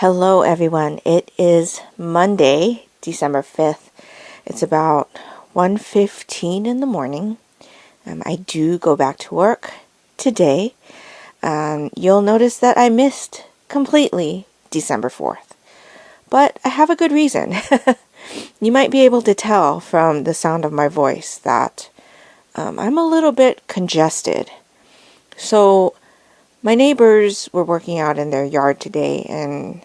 Hello everyone, it is Monday, December 5th. It's about 1:15 in the morning. I do go back to work today. You'll notice that I missed completely December 4th. But I have a good reason. You might be able to tell from the sound of my voice that I'm a little bit congested. So my neighbors were working out in their yard today, and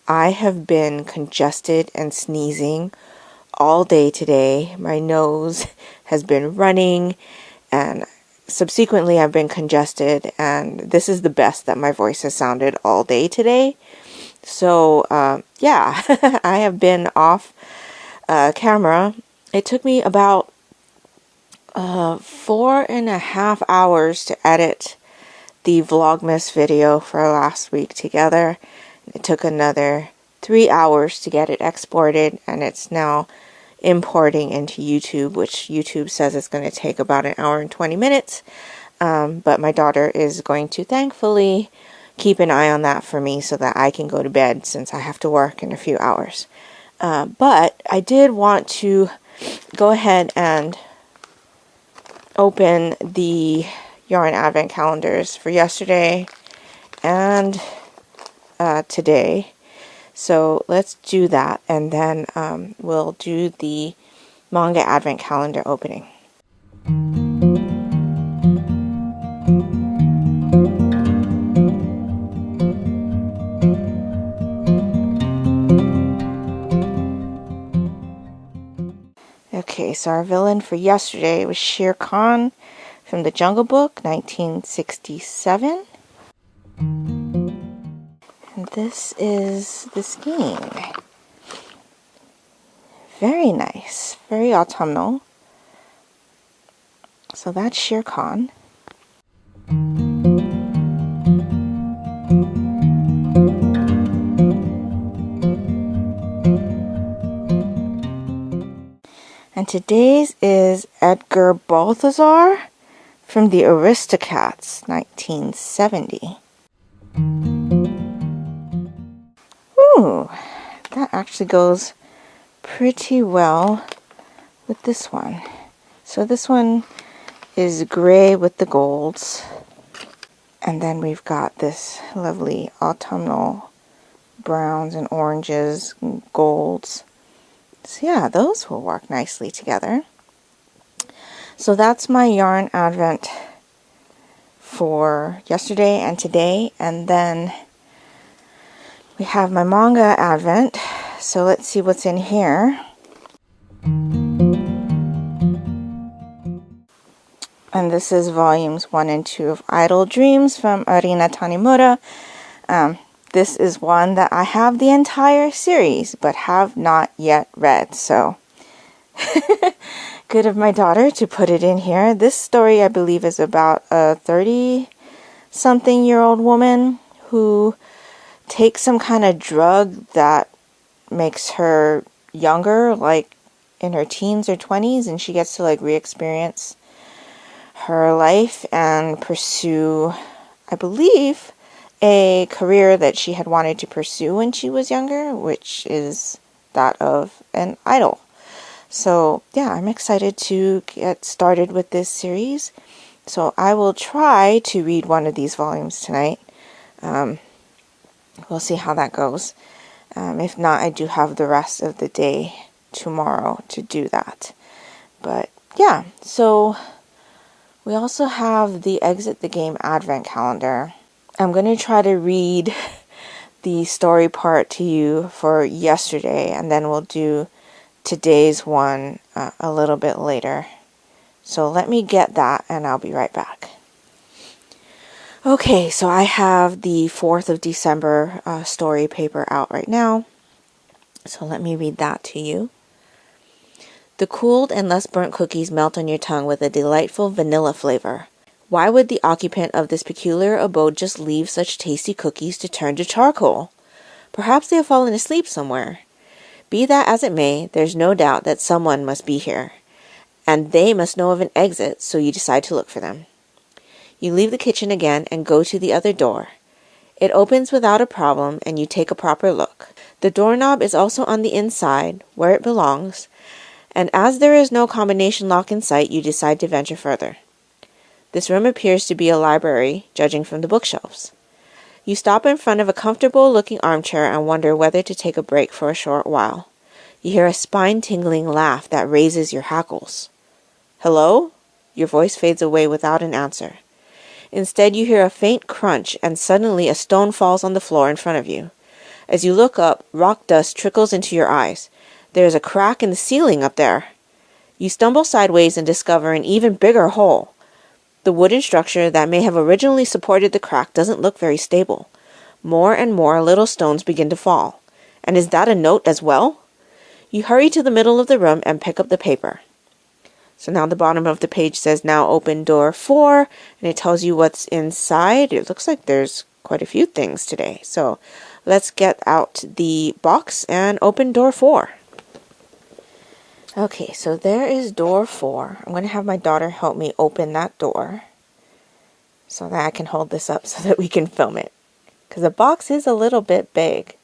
I have been congested and sneezing all day today. My nose has been running, and subsequently I've been congested, and this is the best that my voice has sounded all day today. So, yeah, I have been off camera. It took me about 4.5 hours to edit the Vlogmas video for last week together. It took another 3 hours to get it exported, and it's now importing into YouTube, which YouTube says it's going to take about 1 hour and 20 minutes. But my daughter is going to thankfully keep an eye on that for me so that I can go to bed since I have to work in a few hours. But I did want to go ahead and open the yarn advent calendars for yesterday and today. So let's do that, and then we'll do the manga advent calendar opening. Okay, so our villain for yesterday was Shere Khan from the Jungle Book, 1967. And this is the scheme. Very nice, very autumnal. So that's Shere Khan. And today's is Edgar Balthazar from the Aristocats, 1970. Ooh, that actually goes pretty well with this one. So this one is gray with the golds. And then we've got this lovely autumnal browns and oranges and golds. So yeah, those will work nicely together. So that's my yarn advent for yesterday and today. And then we have my manga advent. So let's see what's in here. And this is volumes 1 and 2 of Idle Dreams from Arina Tanemura. This is one that I have the entire series, but have not yet read, so good of my daughter to put it in here. This story, I believe, is about a 30-something-year-old woman who takes some kind of drug that makes her younger, like in her teens or 20s, and she gets to like re-experience her life and pursue, I believe, a career that she had wanted to pursue when she was younger, which is that of an idol. So yeah, I'm excited to get started with this series. So I will try to read one of these volumes tonight. We'll see how that goes. If not, I do have the rest of the day tomorrow to do that. But yeah, so we also have the Exit the Game Advent Calendar. I'm going to try to read the story part to you for yesterday, and then we'll do today's one a little bit later. So let me get that, and I'll be right back. Okay, so I have the 4th of December story paper out right now. So let me read that to you. The cooled and less burnt cookies melt on your tongue with a delightful vanilla flavor. Why would the occupant of this peculiar abode just leave such tasty cookies to turn to charcoal? Perhaps they have fallen asleep somewhere. Be that as it may, there's no doubt that someone must be here, and they must know of an exit, so you decide to look for them. You leave the kitchen again and go to the other door. It opens without a problem, and you take a proper look. The doorknob is also on the inside, where it belongs, and as there is no combination lock in sight, you decide to venture further. This room appears to be a library, judging from the bookshelves. You stop in front of a comfortable-looking armchair and wonder whether to take a break for a short while. You hear a spine-tingling laugh that raises your hackles. "Hello?" Your voice fades away without an answer. Instead, you hear a faint crunch, and suddenly a stone falls on the floor in front of you. As you look up, rock dust trickles into your eyes. There is a crack in the ceiling up there. You stumble sideways and discover an even bigger hole. The wooden structure that may have originally supported the crack doesn't look very stable. More and more little stones begin to fall. And is that a note as well? You hurry to the middle of the room and pick up the paper. So now the bottom of the page says, "Now open door 4, and it tells you what's inside. It looks like there's quite a few things today. So let's get out the box and open door 4. Okay, so there is door 4. I'm going to have my daughter help me open that door so that I can hold this up so that we can film it. Because the box is a little bit big.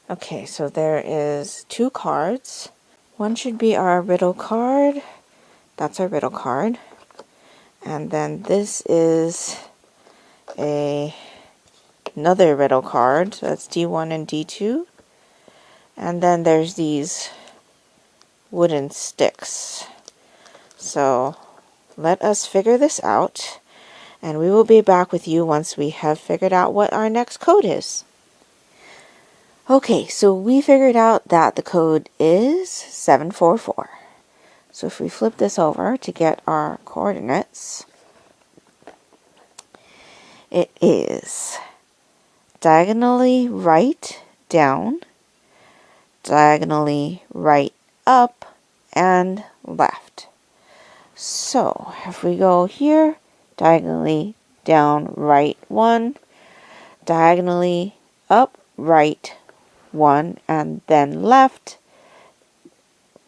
Okay, so there is 2 cards. One should be our riddle card. That's our riddle card. And then this is another riddle card. So that's D1 and D2. And then there's these wooden sticks. So let us figure this out. And we will be back with you once we have figured out what our next code is. Okay, so we figured out that the code is 744. So if we flip this over to get our coordinates, it is diagonally right down, diagonally right up, and left. So if we go here, diagonally down right 1, diagonally up right 1, and then left.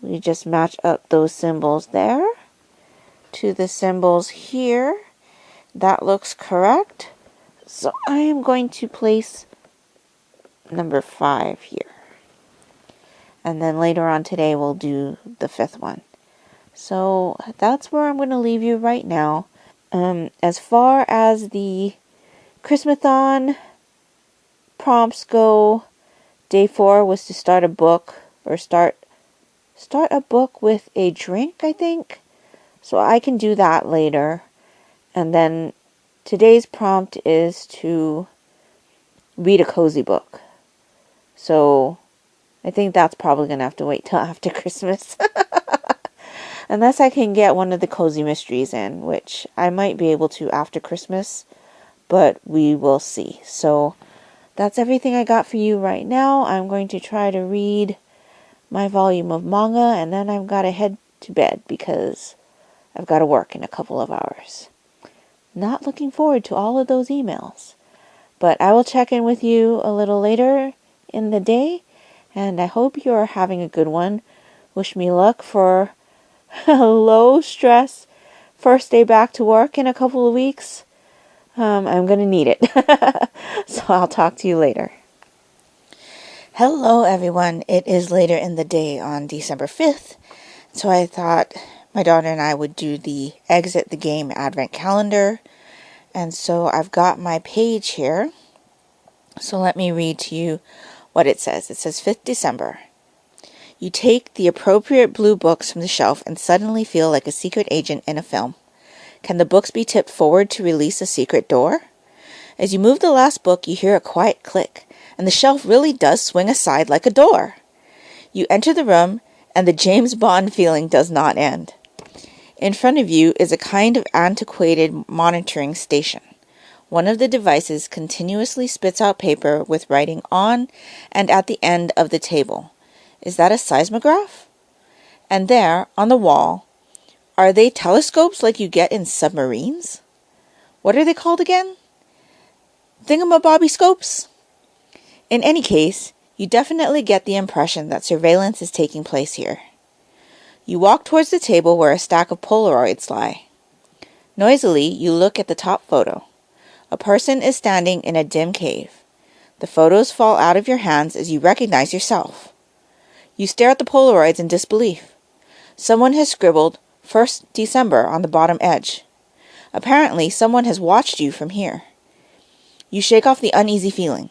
We just match up those symbols there to the symbols here. That looks correct. So I am going to place number 5 here. And then later on today we'll do the 5th one. So that's where I'm going to leave you right now. As far as the Christmathon prompts go, day 4 was to start a book, or start a book with a drink, I think. So I can do that later. And then today's prompt is to read a cozy book. So I think that's probably going to have to wait till after Christmas. Unless I can get one of the cozy mysteries in, which I might be able to after Christmas, but we will see. So that's everything I got for you right now. I'm going to try to read my volume of manga, and then I've got to head to bed because I've got to work in a couple of hours. Not looking forward to all of those emails. But I will check in with you a little later in the day, and I hope you're having a good one. Wish me luck for a low stress first day back to work in a couple of weeks. I'm going to need it. So I'll talk to you later. Hello everyone. It is later in the day on December 5th. So I thought my daughter and I would do the Exit the Game Advent Calendar. And so I've got my page here. So let me read to you what it says. It says 5th December. You take the appropriate blue books from the shelf and suddenly feel like a secret agent in a film. Can the books be tipped forward to release a secret door? As you move the last book, you hear a quiet click, and the shelf really does swing aside like a door. You enter the room, and the James Bond feeling does not end. In front of you is a kind of antiquated monitoring station. One of the devices continuously spits out paper with writing on and at the end of the table. Is that a seismograph? And there, on the wall, Are they telescopes like you get in submarines? What are they called again? Thingamabobby scopes? In any case, you definitely get the impression that surveillance is taking place here. You walk towards the table where a stack of Polaroids lie. Noisily, you look at the top photo. A person is standing in a dim cave. The photos fall out of your hands as you recognize yourself. You stare at the Polaroids in disbelief. Someone has scribbled 1st December on the bottom edge. Apparently, someone has watched you from here. You shake off the uneasy feeling.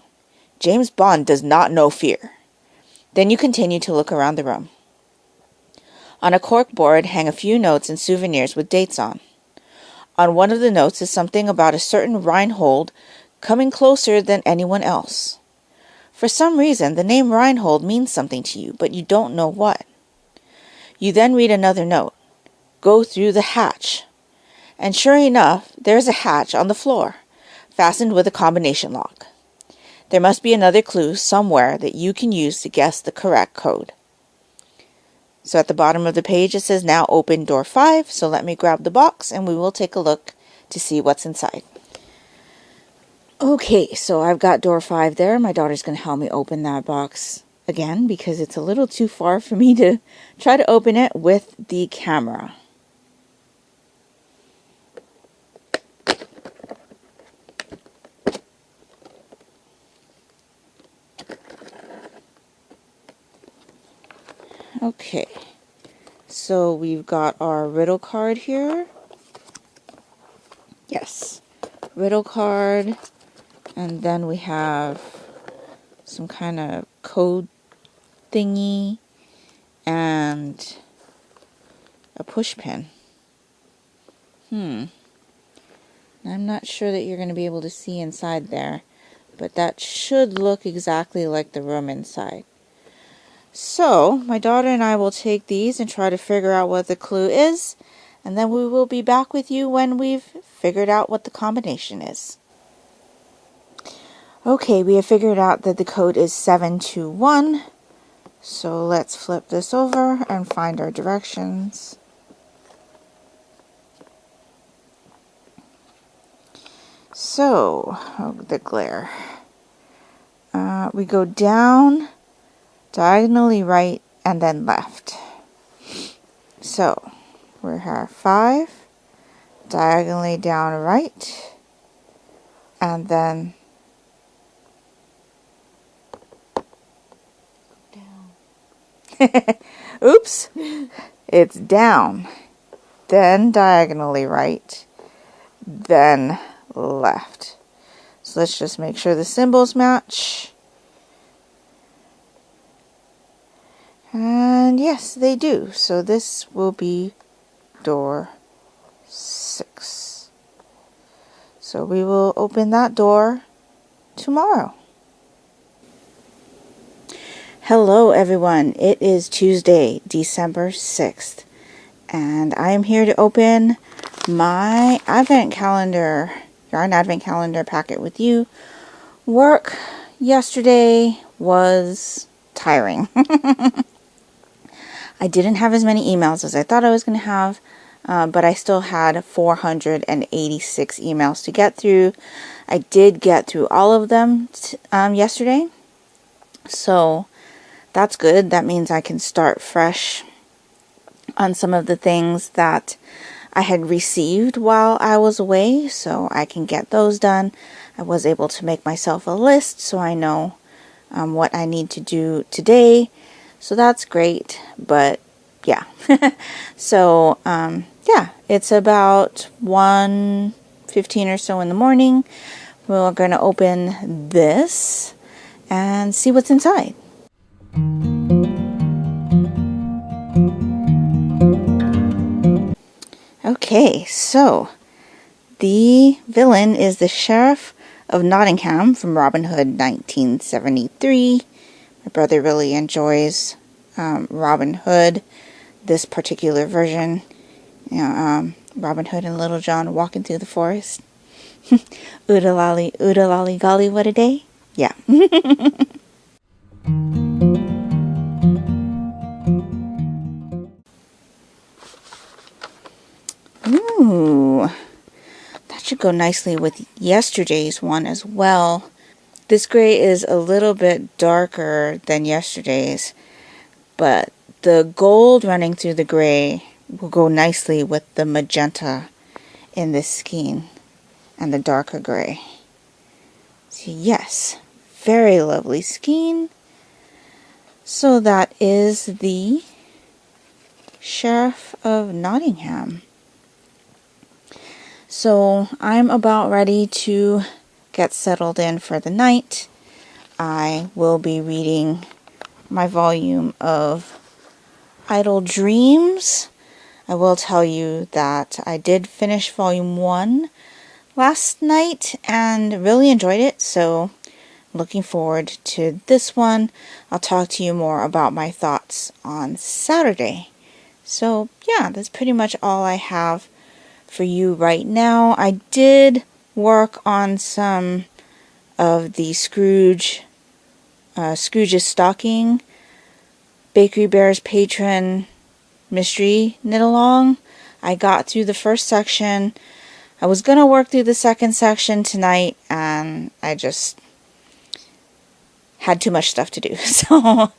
James Bond does not know fear. Then you continue to look around the room. On a corkboard hang a few notes and souvenirs with dates on. On one of the notes is something about a certain Reinhold coming closer than anyone else. For some reason, the name Reinhold means something to you, but you don't know what. You then read another note. Go through the hatch. And sure enough, there's a hatch on the floor, fastened with a combination lock. There must be another clue somewhere that you can use to guess the correct code. So at the bottom of the page it says now open door 5, so let me grab the box and we will take a look to see what's inside. Okay, so I've got door 5 there. My daughter's going to help me open that box again because it's a little too far for me to try to open it with the camera. Okay, so we've got our riddle card here. Yes, riddle card, and then we have some kind of code thingy and a push pin. I'm not sure that you're going to be able to see inside there, but that should look exactly like the room inside. So, my daughter and I will take these and try to figure out what the clue is, and then we will be back with you when we've figured out what the combination is. Okay, we have figured out that the code is 721, so let's flip this over and find our directions. So, the glare. We go down, diagonally right, and then left. So, we have 5, diagonally down right, and then down. Oops! It's down, then diagonally right, then left. So let's just make sure the symbols match. And yes, they do. So this will be door 6. So we will open that door tomorrow. Hello everyone. It is Tuesday, December 6th. And I am here to open my advent calendar, yarn advent calendar packet with you. Work yesterday was tiring. I didn't have as many emails as I thought I was going to have, but I still had 486 emails to get through. I did get through all of them yesterday, so that's good. That means I can start fresh on some of the things that I had received while I was away, so I can get those done. I was able to make myself a list so I know what I need to do today. So that's great, but yeah. So, yeah, it's about 1:15 or so in the morning. We're going to open this and see what's inside. Okay, so the villain is the Sheriff of Nottingham from Robin Hood 1973. My brother really enjoys Robin Hood, this particular version. You know, Robin Hood and Little John walking through the forest. Ooda lolly golly, what a day. Yeah. should go nicely with yesterday's one as well. This gray is a little bit darker than yesterday's, but the gold running through the gray will go nicely with the magenta in this skein and the darker gray. So yes, very lovely skein. So that is the Sheriff of Nottingham. So I'm about ready to get settled in for the night. I will be reading my volume of Idle Dreams. I will tell you that I did finish volume 1 last night and really enjoyed it, so I'm looking forward to this one. I'll talk to you more about my thoughts on Saturday. So yeah, that's pretty much all I have for you right now. I did work on some of the Scrooge's Stocking Bakery Bear's Patron Mystery Knit Along. I got through the first section. I was going to work through the second section tonight, and I just had too much stuff to do. So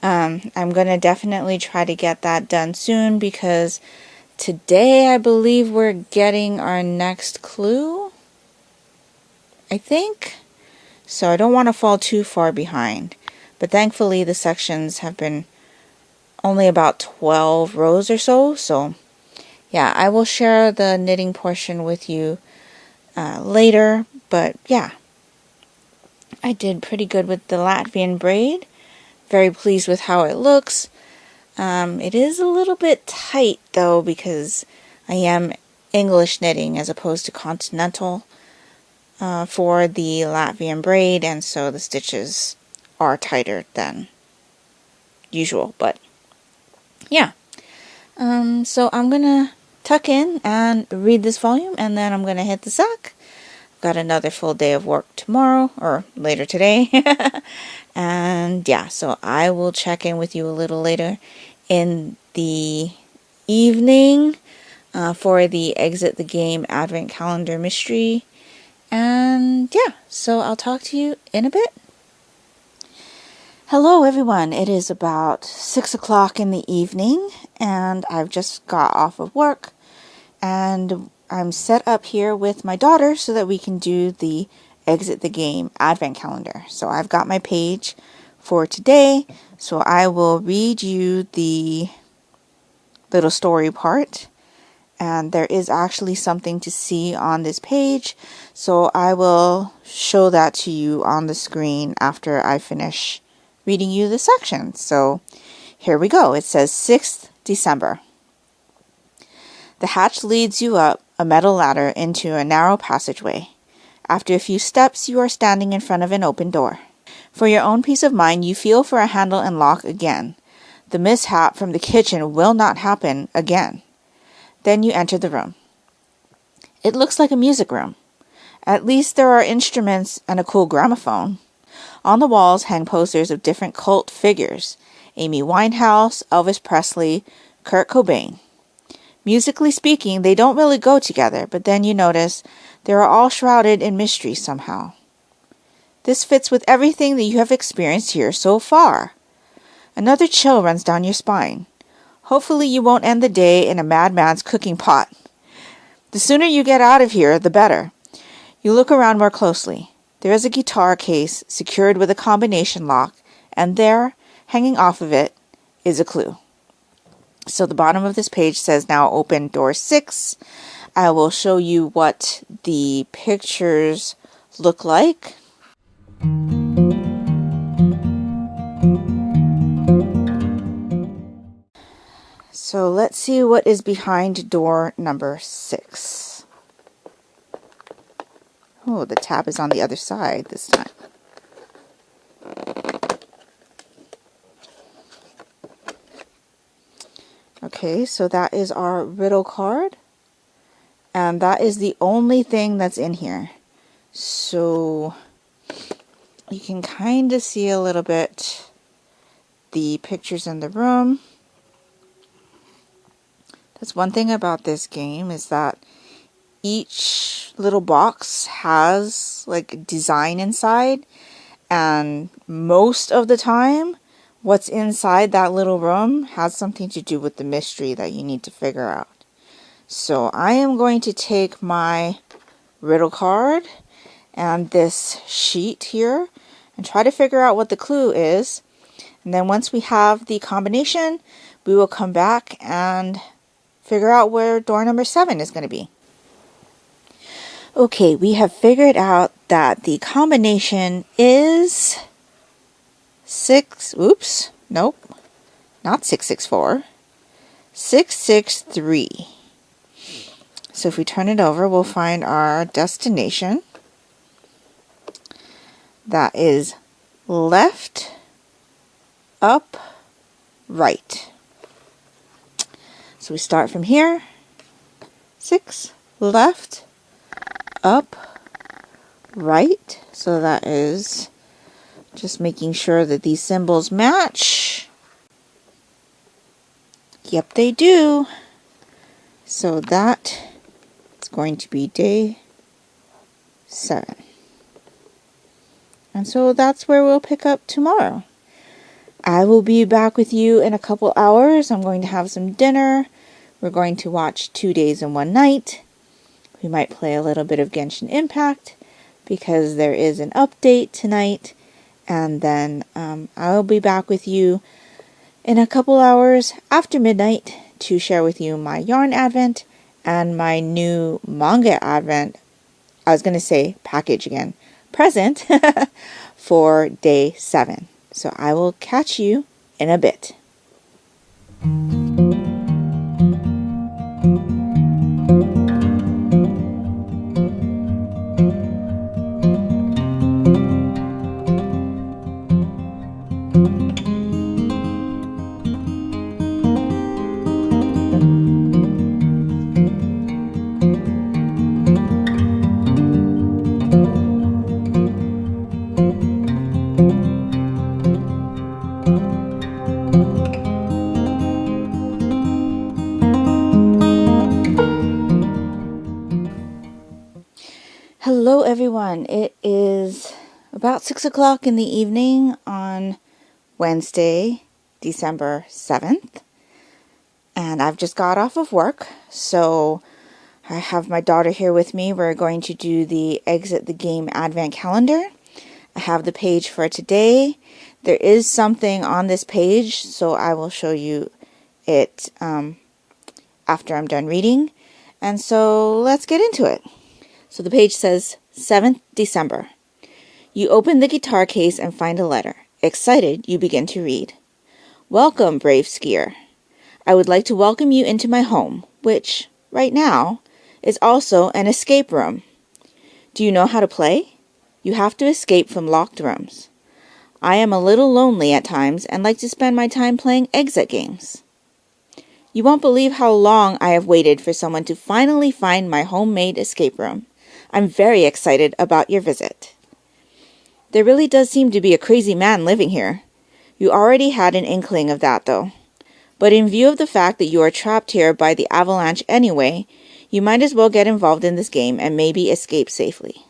I'm going to definitely try to get that done soon, because today I believe we're getting our next clue, I think. So I don't want to fall too far behind. But thankfully the sections have been only about 12 rows or so. So yeah, I will share the knitting portion with you later. But yeah, I did pretty good with the Latvian braid. Very pleased with how it looks. It is a little bit tight though, because I am English knitting as opposed to continental for the Latvian braid, and so the stitches are tighter than usual. But yeah, so I'm gonna tuck in and read this volume, and then I'm gonna hit the sack. Got another full day of work tomorrow, or later today. And yeah, so I will check in with you a little later in the evening for the Exit the Game Advent Calendar Mystery. And yeah, so I'll talk to you in a bit. Hello everyone, it is about 6 o'clock in the evening, and I've just got off of work, and I'm set up here with my daughter so that we can do the Exit the Game Advent Calendar. So I've got my page for today, so I will read you the little story part, and there is actually something to see on this page, so I will show that to you on the screen after I finish reading you the section. So here we go. It says 6th December. The hatch leads you up a metal ladder into a narrow passageway. After a few steps, you are standing in front of an open door. For your own peace of mind, you feel for a handle and lock again. The mishap from the kitchen will not happen again. Then you enter the room. It looks like a music room. At least there are instruments and a cool gramophone. On the walls hang posters of different cult figures: Amy Winehouse, Elvis Presley, Kurt Cobain. Musically speaking, they don't really go together, but then you notice they are all shrouded in mystery somehow. This fits with everything that you have experienced here so far. Another chill runs down your spine. Hopefully you won't end the day in a madman's cooking pot. The sooner you get out of here, the better. You look around more closely. There is a guitar case secured with a combination lock, and there, hanging off of it, is a clue. So the bottom of this page says now open door 6. I will show you what the pictures look like. So let's see what is behind door number 6. Oh, the tab is on the other side this time. Okay, so that is our riddle card. And that is the only thing that's in here. So you can kind of see a little bit the pictures in the room. That's one thing about this game, is that each little box has like a design inside, and most of the time what's inside that little room has something to do with the mystery that you need to figure out. So I am going to take my riddle card and this sheet here and try to figure out what the clue is. And then once we have the combination, we will come back and figure out where door number 7 is going to be. Okay, we have figured out that the combination is 664, 663. So if we turn it over, we'll find our destination. That is left, up, right. So we start from here. 6, left, up, right. So that is just making sure that these symbols match. Yep, they do. So that is going to be day 7. And so that's where we'll pick up tomorrow. I will be back with you in a couple hours. I'm going to have some dinner. We're going to watch 2 Days and One Night. We might play a little bit of Genshin Impact because there is an update tonight. And then I'll be back with you in a couple hours after midnight to share with you my yarn advent and my new manga advent. I was going to say package again. Present for day 7. So I will catch you in a bit. Hello everyone, it is about 6 o'clock in the evening on Wednesday, December 7th, and I've just got off of work, so I have my daughter here with me. We're going to do the Exit the Game Advent Calendar. I have the page for today. There is something on this page, so I will show you it after I'm done reading, and so let's get into it. So the page says, 7th December. You open the guitar case and find a letter. Excited, you begin to read. Welcome, brave skier. I would like to welcome you into my home, which, right now, is also an escape room. Do you know how to play? You have to escape from locked rooms. I am a little lonely at times and like to spend my time playing exit games. You won't believe how long I have waited for someone to finally find my homemade escape room. I'm very excited about your visit. There really does seem to be a crazy man living here. You already had an inkling of that, though. But in view of the fact that you are trapped here by the avalanche anyway, you might as well get involved in this game and maybe escape safely.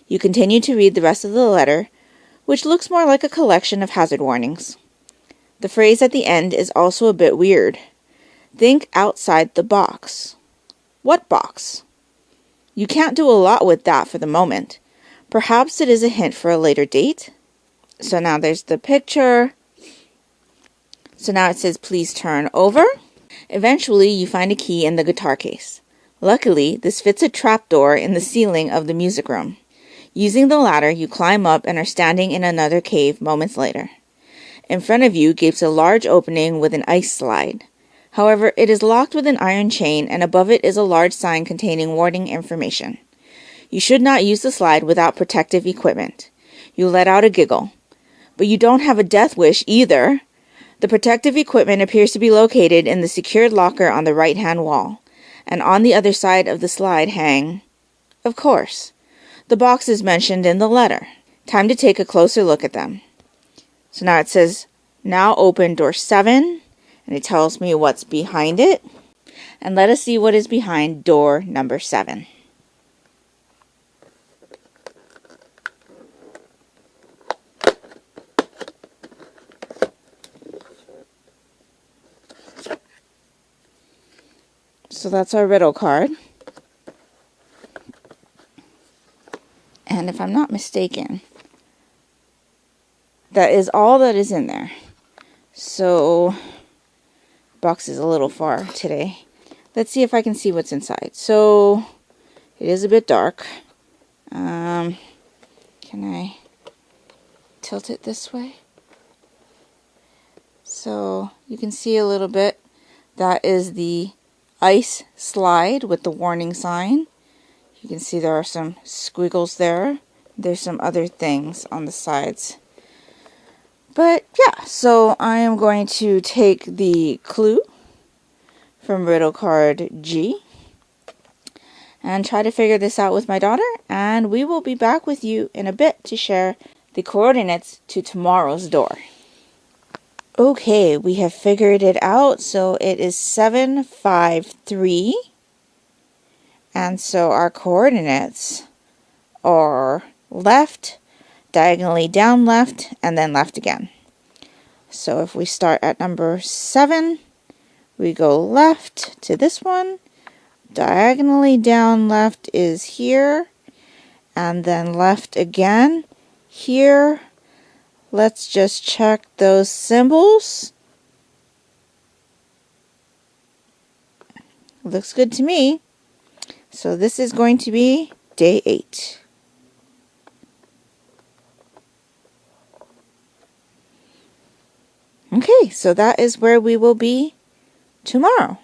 You continue to read the rest of the letter, which looks more like a collection of hazard warnings. The phrase at the end is also a bit weird. Think outside the box. What box? You can't do a lot with that for the moment. Perhaps it is a hint for a later date. So now there's the picture. So now it says, please turn over. Eventually, you find a key in the guitar case. Luckily, this fits a trapdoor in the ceiling of the music room. Using the ladder, you climb up and are standing in another cave moments later. In front of you gapes a large opening with an ice slide. However, it is locked with an iron chain, and above it is a large sign containing warning information. You should not use the slide without protective equipment. You let out a giggle. But you don't have a death wish either. The protective equipment appears to be located in the secured locker on the right-hand wall, and on the other side of the slide hang, of course, the boxes mentioned in the letter. Time to take a closer look at them. So now it says, now open door 7. And it tells me what's behind it. and let us see what is behind door number 7. So that's our riddle card. And if I'm not mistaken, that is all that is in there. So, box is a little far today. Let's see if I can see what's inside. So, it is a bit dark. Can I tilt it this way? So, you can see a little bit. That is the ice slide with the warning sign. You can see there are some squiggles there. There's some other things on the sides. But yeah, so I am going to take the clue from riddle card G and try to figure this out with my daughter, and we will be back with you in a bit to share the coordinates to tomorrow's door. Okay, we have figured it out. So it is 753. And so our coordinates are left, diagonally down left, and then left again. So if we start at number 7, we go left to this one. Diagonally down left is here, and then left again here. Let's just check those symbols. Looks good to me. So this is going to be day 8. Okay, so that is where we will be tomorrow.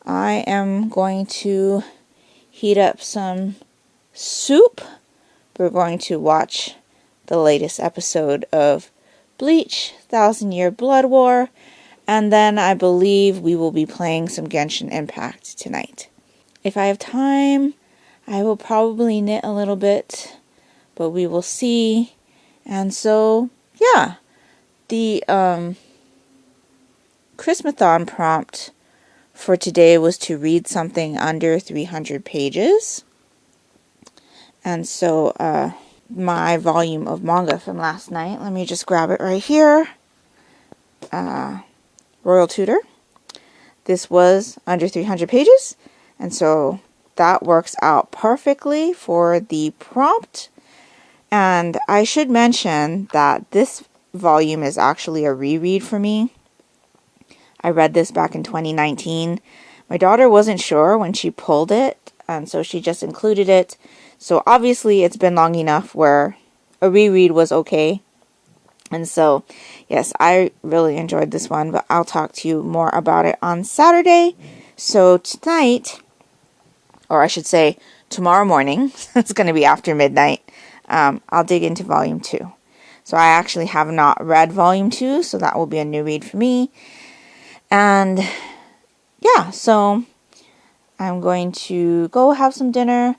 I am going to heat up some soup. We're going to watch the latest episode of Bleach, 1,000-Year Blood War, and then I believe we will be playing some Genshin Impact tonight. If I have time, I will probably knit a little bit, but we will see. And so, yeah, the Christmathon prompt for today was to read something under 300 pages. And so, my volume of manga from last night, let me just grab it right here. Royal Tutor. This was under 300 pages. And so that works out perfectly for the prompt. And I should mention that this volume is actually a reread for me. I read this back in 2019. My daughter wasn't sure when she pulled it, and so she just included it. So obviously it's been long enough where a reread was okay. And so, yes, I really enjoyed this one, but I'll talk to you more about it on Saturday. So tonight, or I should say tomorrow morning, it's going to be after midnight, I'll dig into volume 2. So I actually have not read volume 2, so that will be a new read for me. And yeah, so I'm going to go have some dinner,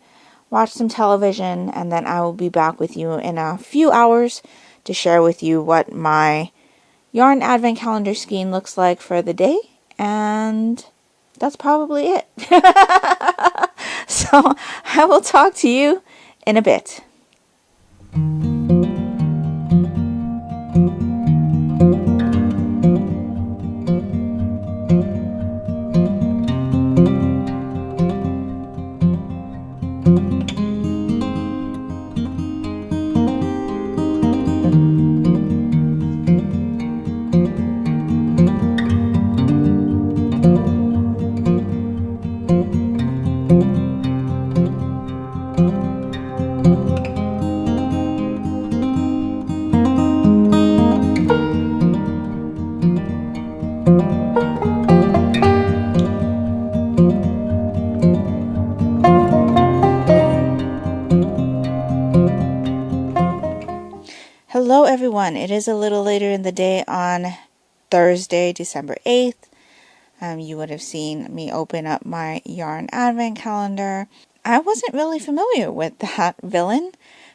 watch some television, and then I will be back with you in a few hours to share with you what my yarn advent calendar skein looks like for the day. And that's probably it. So I will talk to you in a bit. Hello everyone, it is a little later in the day on Thursday, December 8th. You would have seen me open up my yarn advent calendar. I wasn't really familiar with that villain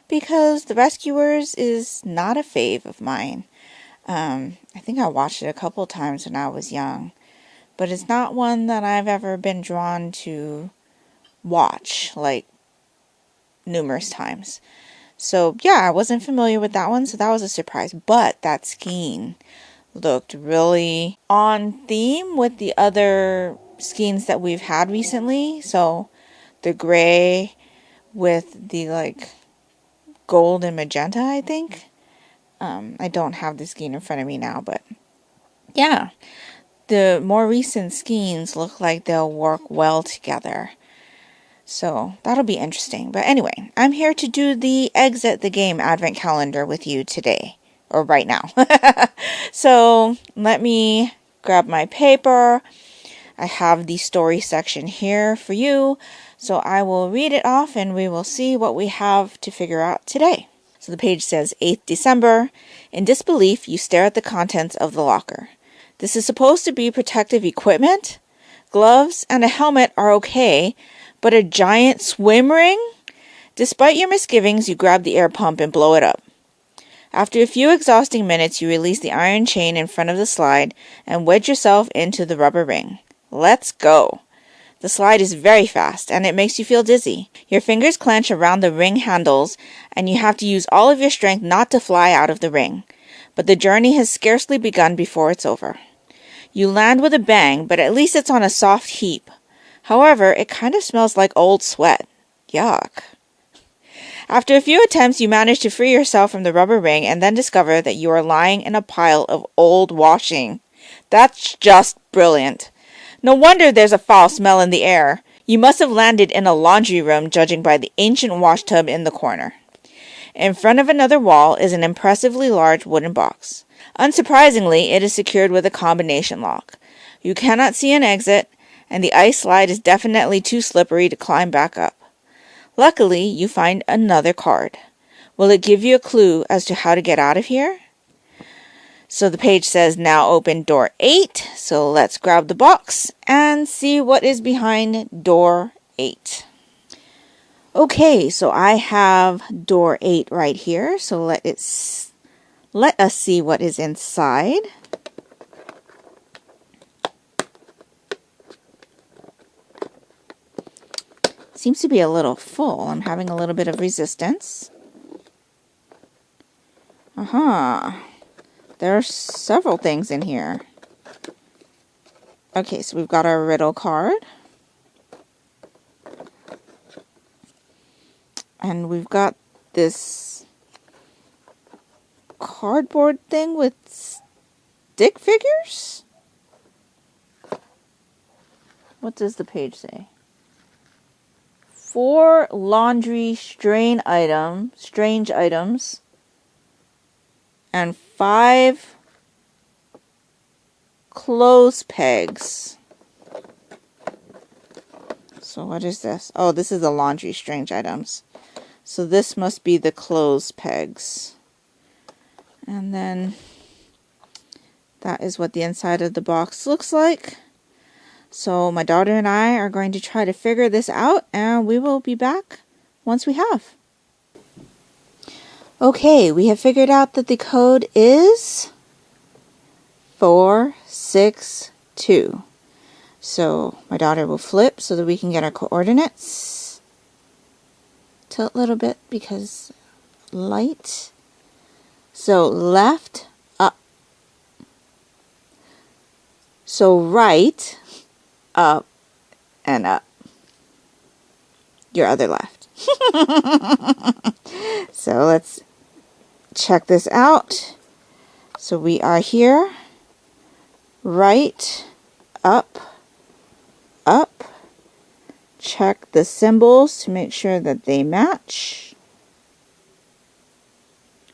because The Rescuers is not a fave of mine. I think I watched it a couple times when I was young, but it's not one that I've ever been drawn to watch, like, numerous times. So, yeah, I wasn't familiar with that one, so that was a surprise. But that skein looked really on theme with the other skeins that we've had recently. So, the gray with the, like, gold and magenta, I think. I don't have the skein in front of me now, but yeah. The more recent skeins look like they'll work well together. So that'll be interesting. But anyway, I'm here to do the Exit the Game advent calendar with you today. Or right now. So let me grab my paper. I have the story section here for you. So I will read it off and we will see what we have to figure out today. So the page says 8th December. In disbelief, you stare at the contents of the locker. This is supposed to be protective equipment. Gloves and a helmet are okay, but a giant swim ring? Despite your misgivings, you grab the air pump and blow it up. After a few exhausting minutes, you release the iron chain in front of the slide and wedge yourself into the rubber ring. Let's go! The slide is very fast, and it makes you feel dizzy. Your fingers clench around the ring handles, and you have to use all of your strength not to fly out of the ring. But the journey has scarcely begun before it's over. You land with a bang, but at least it's on a soft heap. However, it kind of smells like old sweat. Yuck. After a few attempts, you manage to free yourself from the rubber ring and then discover that you are lying in a pile of old washing. That's just brilliant. No wonder there's a foul smell in the air. You must have landed in a laundry room, judging by the ancient washtub in the corner. In front of another wall is an impressively large wooden box. Unsurprisingly, it is secured with a combination lock. You cannot see an exit, and the ice slide is definitely too slippery to climb back up. Luckily, you find another card. Will it give you a clue as to how to get out of here? So the page says, now open door 8. So let's grab the box and see what is behind door 8. Okay, so I have door 8 right here. So let us see what is inside. Seems to be a little full. I'm having a little bit of resistance. There are several things in here. Okay, so we've got our riddle card. And we've got this cardboard thing with stick figures? What does the page say? 4 laundry strange items, and 5 clothes pegs. So what is this? Oh, this is the laundry strange items. So this must be the clothes pegs. And then that is what the inside of the box looks like. So my daughter and I are going to try to figure this out, and we will be back once we have. Okay, we have figured out that the code is 462. So my daughter will flip so that we can get our coordinates. Tilt a little bit because light. So left, up. So right, up, and up. Your other left. So let's check this out. So we are here. Right, up, up. Check the symbols to make sure that they match.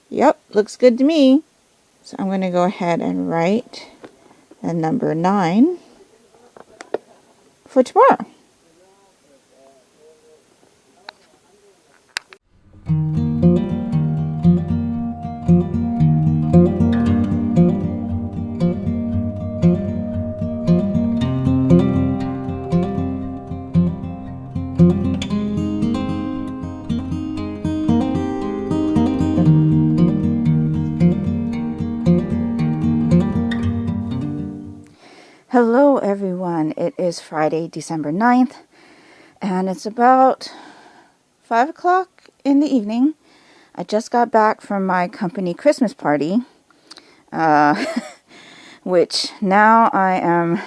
Yep, looks good to me. So I'm going to go ahead and write the number 9 for tomorrow. Hello everyone, it is Friday, December 9th, and it's about 5 o'clock in the evening. I just got back from my company Christmas party, which now I am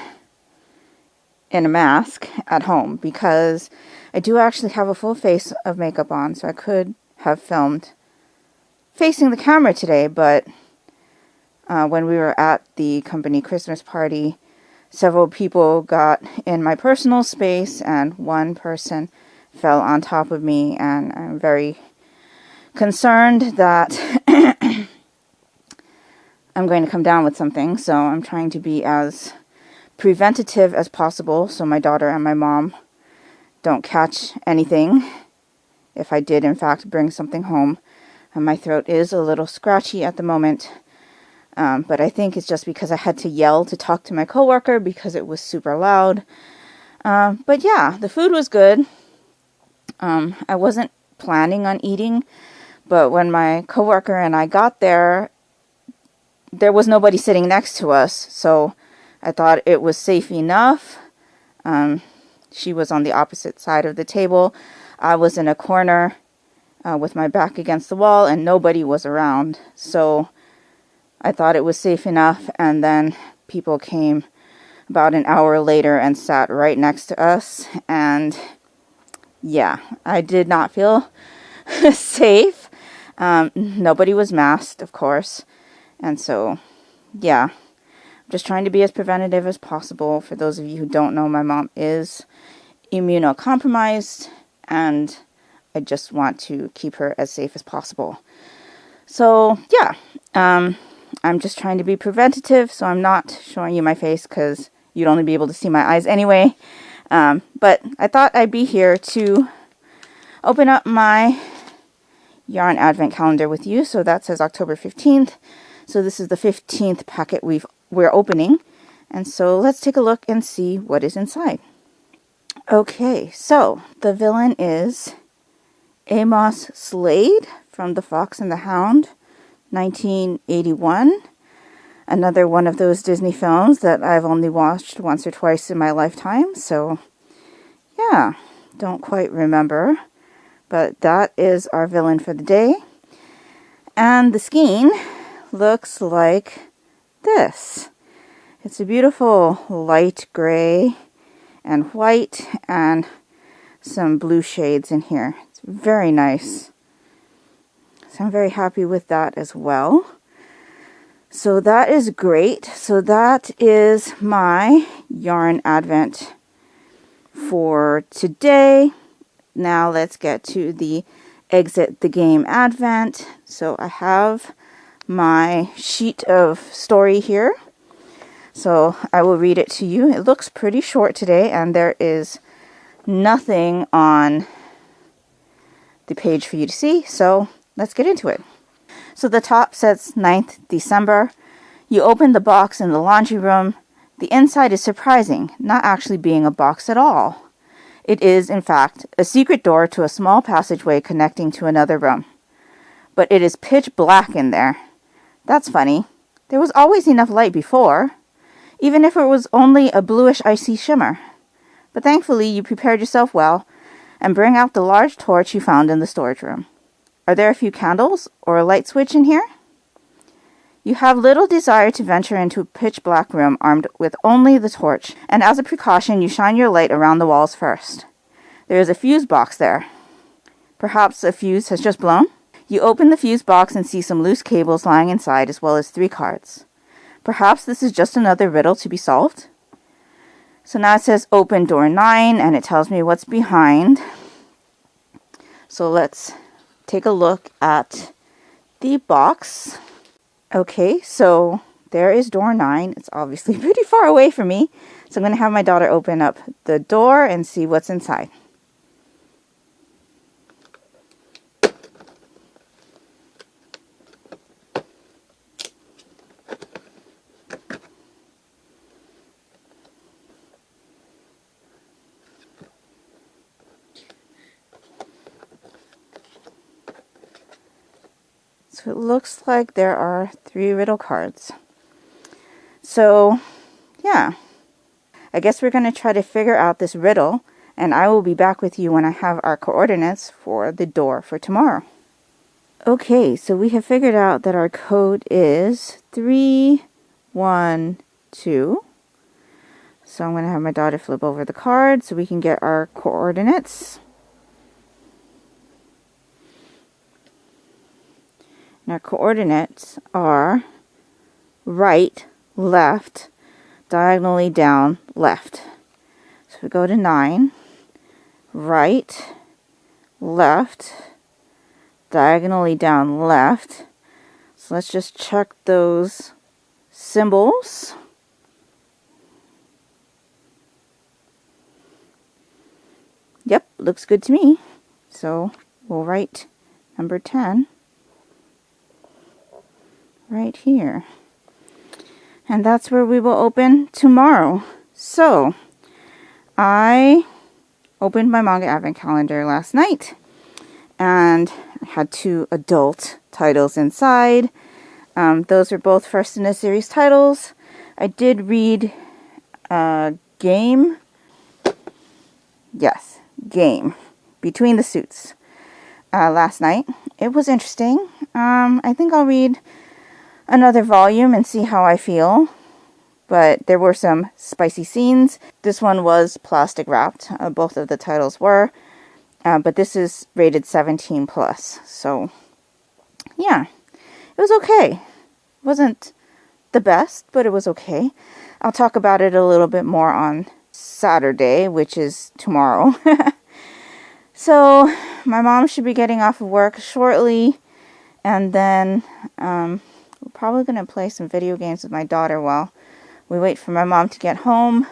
in a mask at home because I do actually have a full face of makeup on, so I could have filmed facing the camera today, but when we were at the company Christmas party, several people got in my personal space and one person fell on top of me, and I'm very concerned that I'm going to come down with something, so I'm trying to be as preventative as possible so my daughter and my mom don't catch anything if I did in fact bring something home. And my throat is a little scratchy at the moment. But I think it's just because I had to yell to talk to my coworker because it was super loud. But yeah, the food was good. I wasn't planning on eating, but when my coworker and I got there, there was nobody sitting next to us, so I thought it was safe enough. She was on the opposite side of the table. I was in a corner with my back against the wall, and nobody was around, so I thought it was safe enough, and then people came about an hour later and sat right next to us, and yeah, I did not feel safe. Nobody was masked, of course, and so, yeah, I'm just trying to be as preventative as possible. For those of you who don't know, my mom is immunocompromised, and I just want to keep her as safe as possible. So, yeah, I'm just trying to be preventative, so I'm not showing you my face because you'd only be able to see my eyes anyway. But I thought I'd be here to open up my yarn advent calendar with you. So that says October 15th. So this is the 15th packet we're opening. And so let's take a look and see what is inside. Okay, so the villain is Amos Slade from The Fox and the Hound, 1981. Another one of those Disney films that I've only watched once or twice in my lifetime, so yeah, don't quite remember. But that is our villain for the day. And the skein looks like this. It's a beautiful light gray and white and some blue shades in here. It's very nice. So I'm very happy with that as well. So that is great. So that is my yarn advent for today. Now let's get to the exit the game advent. So I have my sheet of story here. So I will read it to you. It looks pretty short today, and there is nothing on the page for you to see. So let's get into it. So the top says 9th December. You open the box in the laundry room. The inside is surprising, not actually being a box at all. It is, in fact, a secret door to a small passageway connecting to another room. But it is pitch black in there. That's funny. There was always enough light before, even if it was only a bluish icy shimmer. But thankfully you prepared yourself well and bring out the large torch you found in the storage room. Are there a few candles or a light switch in here? You have little desire to venture into a pitch-black room armed with only the torch, and as a precaution you shine your light around the walls first. There is a fuse box there. Perhaps a fuse has just blown? You open the fuse box and see some loose cables lying inside, as well as 3 cards. Perhaps this is just another riddle to be solved? So now it says open door 9, and it tells me what's behind. So let's take a look at the box. Okay, so there is door 9. It's obviously pretty far away from me. So I'm going to have my daughter open up the door and see what's inside. So it looks like there are 3 riddle cards. So, yeah. I guess we're going to try to figure out this riddle, and I will be back with you when I have our coordinates for the door for tomorrow. Okay, so we have figured out that our code is 312. So I'm going to have my daughter flip over the card so we can get our coordinates. And our coordinates are right, left, diagonally down, left. So we go to 9, right, left, diagonally down, left. So let's just check those symbols. Yep, looks good to me. So we'll write number 10 right here. And that's where we will open tomorrow. So I opened my manga advent calendar last night, and I had 2 adult titles inside. Those are both first in a series titles. I did read Game. Yes, Game. Between the Suits. Last night. It was interesting. I think I'll read another volume and see how I feel. But there were some spicy scenes. This one was plastic wrapped. Both of the titles were. But this is rated 17 plus. So, yeah. It was okay. It wasn't the best, but it was okay. I'll talk about it a little bit more on Saturday, which is tomorrow. So, my mom should be getting off of work shortly. And then, we're probably going to play some video games with my daughter while we wait for my mom to get home.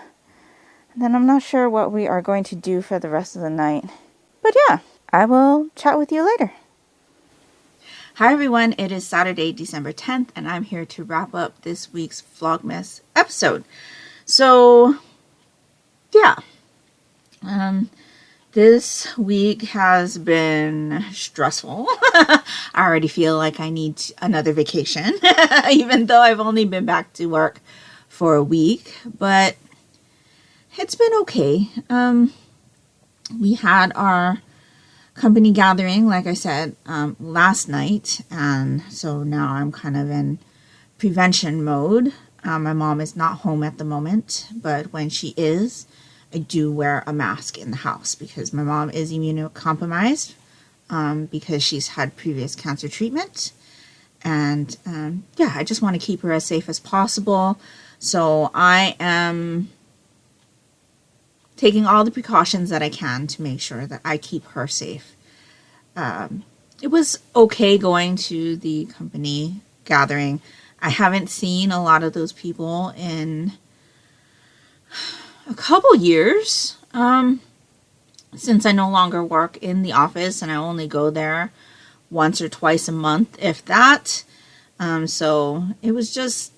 And then I'm not sure what we are going to do for the rest of the night. But yeah, I will chat with you later. Hi everyone, it is Saturday, December 10th, and I'm here to wrap up this week's Vlogmas episode. So, yeah. This week has been stressful. I already feel like I need another vacation, even though I've only been back to work for a week, but it's been okay. We had our company gathering, like I said, last night, and so now I'm kind of in prevention mode. My mom is not home at the moment, but when she is, I do wear a mask in the house because my mom is immunocompromised because she's had previous cancer treatment. And yeah, I just want to keep her as safe as possible. So I am taking all the precautions that I can to make sure that I keep her safe. It was okay going to the company gathering. I haven't seen a lot of those people in a couple years, since I no longer work in the office and I only go there once or twice a month, if that. So it was just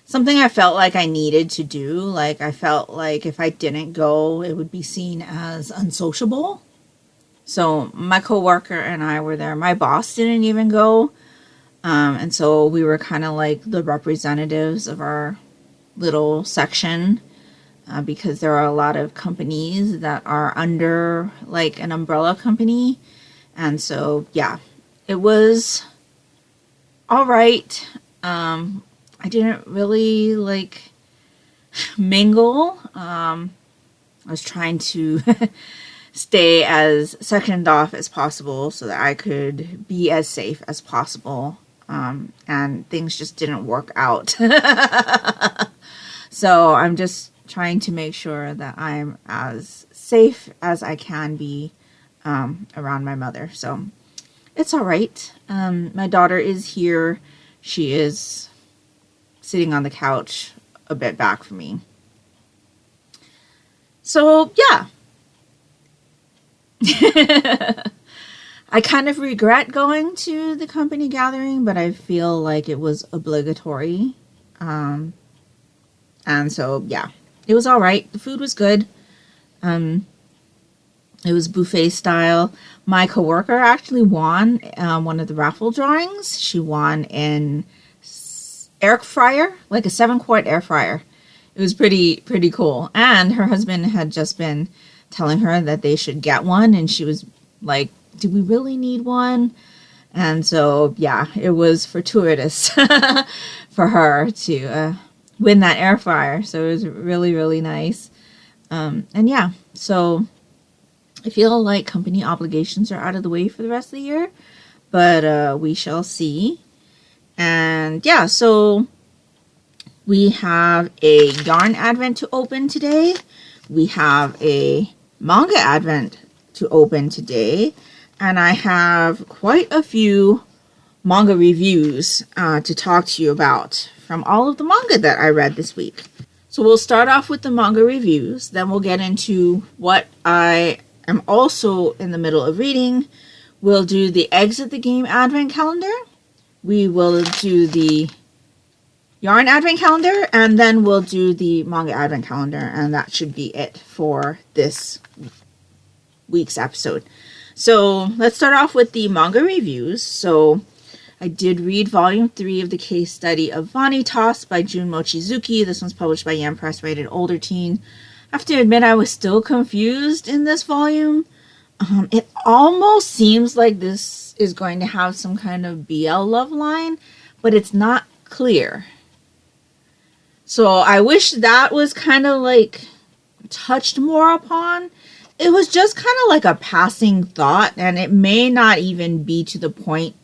something I felt like I needed to do. Like I felt like if I didn't go, it would be seen as unsociable. So my coworker and I were there. My boss didn't even go. And so we were kind of like the representatives of our little section. Because there are a lot of companies that are under like an umbrella company. And so, yeah, it was all right. I didn't really like mingle. I was trying to stay as sectioned off as possible so that I could be as safe as possible. And things just didn't work out. So I'm just trying to make sure that I'm as safe as I can be around my mother. So it's all right. My daughter is here. She is sitting on the couch a bit back from me. So yeah. I kind of regret going to the company gathering, but I feel like it was obligatory. And so, yeah. It was all right. The food was good. It was buffet style. My coworker actually won one of the raffle drawings. She won an air fryer, like a 7-quart air fryer. it was pretty cool. And her husband had just been telling her that they should get one, and she was like, do we really need one? And so, yeah, it was fortuitous for her to win that air fryer. So it was really, really nice. And yeah, so I feel like company obligations are out of the way for the rest of the year, but we shall see. And yeah, so we have a yarn advent to open today. We have a manga advent to open today. And I have quite a few manga reviews to talk to you about from all of the manga that I read this week. So we'll start off with the manga reviews. Then we'll get into what I am also in the middle of reading. We'll do the Exit the Game advent calendar. We will do the yarn advent calendar, and then we'll do the manga advent calendar, and that should be it for this week's episode. So let's start off with the manga reviews. So I did read volume 3 of the case study of Vanitas by Jun Mochizuki. This one's published by Yen Press, rated older teen. I have to admit I was still confused in this volume. It almost seems like this is going to have some kind of BL love line, but it's not clear. So I wish that was kind of like touched more upon. It was just kind of like a passing thought, and it may not even be to the point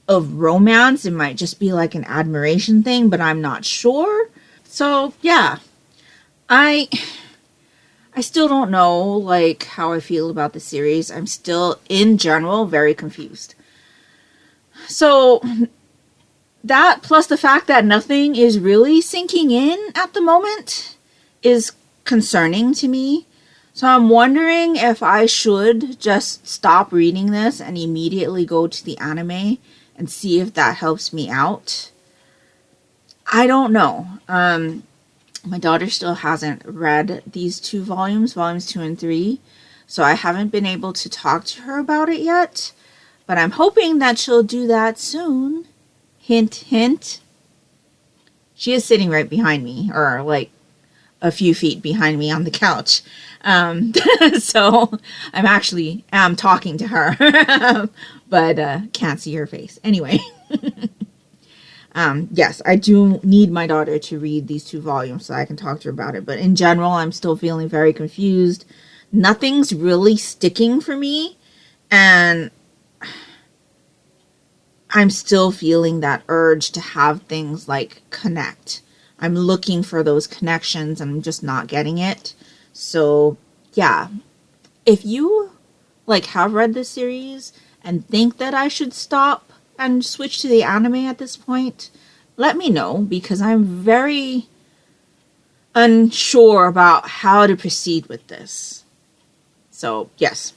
of romance. It might just be like an admiration thing, but I'm not sure. So yeah, I still don't know like how I feel about the series. I'm still in general very confused. So that plus the fact that nothing is really sinking in at the moment is concerning to me. So I'm wondering if I should just stop reading this and immediately go to the anime and see if that helps me out. I don't know. My daughter still hasn't read these 2 volumes, volumes 2 and 3. So I haven't been able to talk to her about it yet. But I'm hoping that she'll do that soon. Hint, hint. She is sitting right behind me, or like a few feet behind me on the couch. So I'm talking to her, but can't see her face. Anyway, yes, I do need my daughter to read these 2 volumes so I can talk to her about it. But in general, I'm still feeling very confused. Nothing's really sticking for me, and I'm still feeling that urge to have things like connect. I'm looking for those connections and I'm just not getting it. So yeah, if you like have read this series and think that I should stop and switch to the anime at this point, let me know, because I'm very unsure about how to proceed with this. So yes.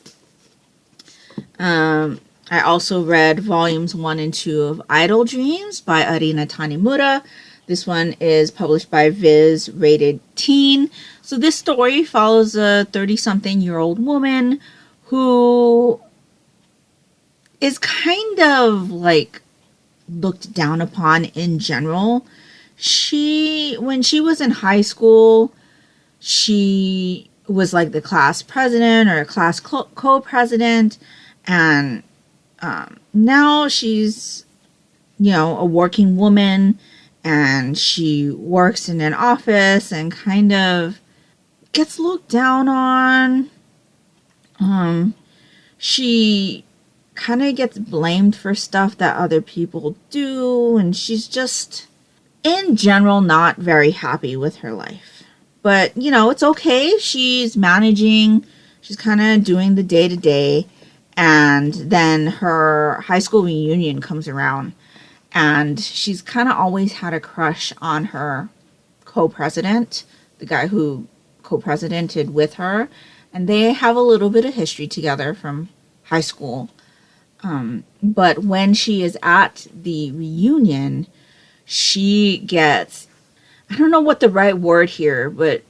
I also read volumes 1 and 2 of Idle Dreams by Arina Tanemura. This one is published by Viz, rated teen. So this story follows a 30-something-year-old woman who is kind of like looked down upon in general. When she was in high school, she was like the class president or a class co-president, and now she's, a working woman, and she works in an office and kind of gets looked down on. She kind of gets blamed for stuff that other people do, and she's just, in general, not very happy with her life. But, it's okay. She's managing. She's kind of doing the day-to-day. And then her high school reunion comes around, and she's kind of always had a crush on her co-president, the guy who co-presidented with her, and they have a little bit of history together from high school. But when she is at the reunion, she gets, I don't know what the right word here, but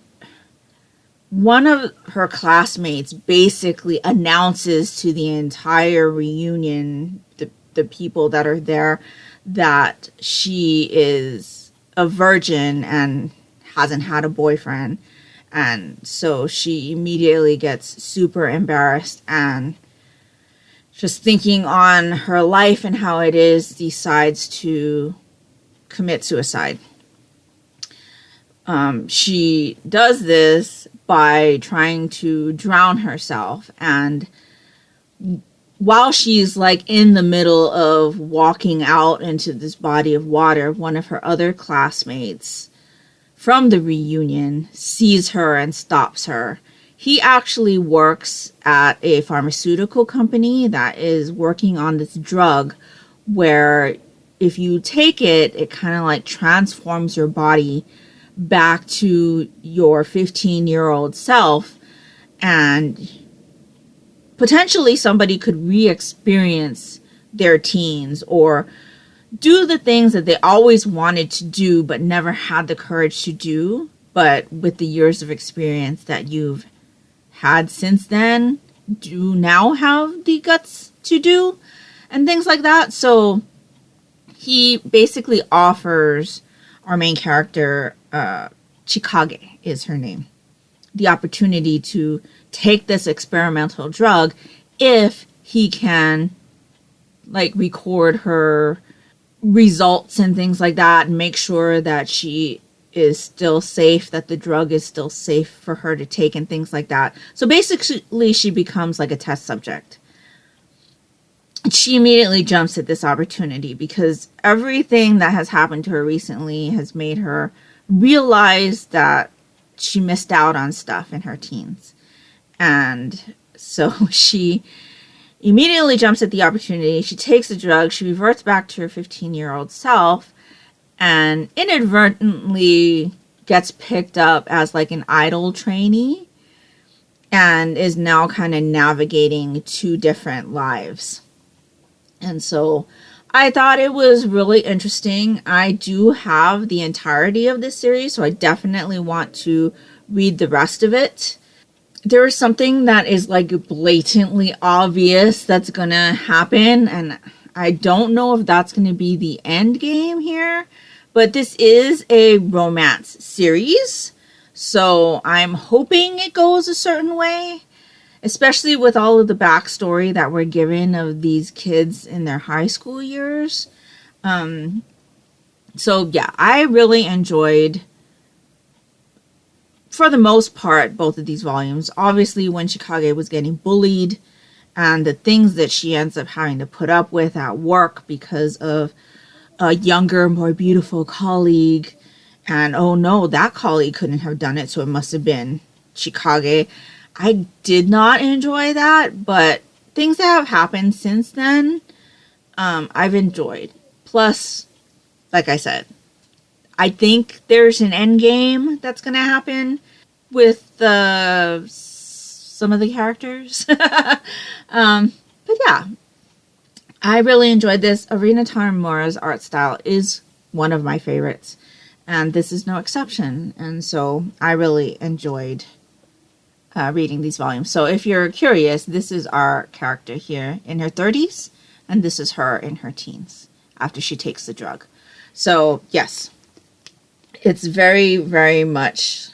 one of her classmates basically announces to the entire reunion, the people that are there, that she is a virgin and hasn't had a boyfriend. And so she immediately gets super embarrassed and just thinking on her life and how it is, decides to commit suicide. She does this by trying to drown herself, and while she's like in the middle of walking out into this body of water, one of her other classmates from the reunion sees her and stops her. He actually works at a pharmaceutical company that is working on this drug where if you take it, it kind of like transforms your body back to your 15-year-old self, and potentially somebody could re-experience their teens or do the things that they always wanted to do but never had the courage to do, but with the years of experience that you've had since then, do now have the guts to do, and things like that. So he basically offers our main character, Chikage is her name, the opportunity to take this experimental drug if he can like record her results and things like that and make sure that she is still safe, that the drug is still safe for her to take and things like that. So basically she becomes like a test subject. She immediately jumps at this opportunity because everything that has happened to her recently has made her realize that she missed out on stuff in her teens. And so she immediately jumps at the opportunity. She takes the drug. She reverts back to her 15-year-old self and inadvertently gets picked up as like an idol trainee and is now kind of navigating two different lives. And so I thought it was really interesting. I do have the entirety of this series, so I definitely want to read the rest of it. There is something that is like blatantly obvious that's gonna happen, and I don't know if that's gonna be the end game here, but this is a romance series, so I'm hoping it goes a certain way, especially with all of the backstory that we're given of these kids in their high school years. So yeah, I really enjoyed, for the most part, both of these volumes. Obviously, when Chikage was getting bullied and the things that she ends up having to put up with at work because of a younger, more beautiful colleague. And oh no, that colleague couldn't have done it, so it must have been Chikage. I did not enjoy that, but things that have happened since then, I've enjoyed. Plus, like I said, I think there's an end game that's going to happen with some of the characters. But yeah, I really enjoyed this. Arina Tanemura's art style is one of my favorites, and this is no exception. And so I really enjoyed reading these volumes. So if you're curious, this is our character here in her 30s, and this is her in her teens after she takes the drug. So yes, it's very, very much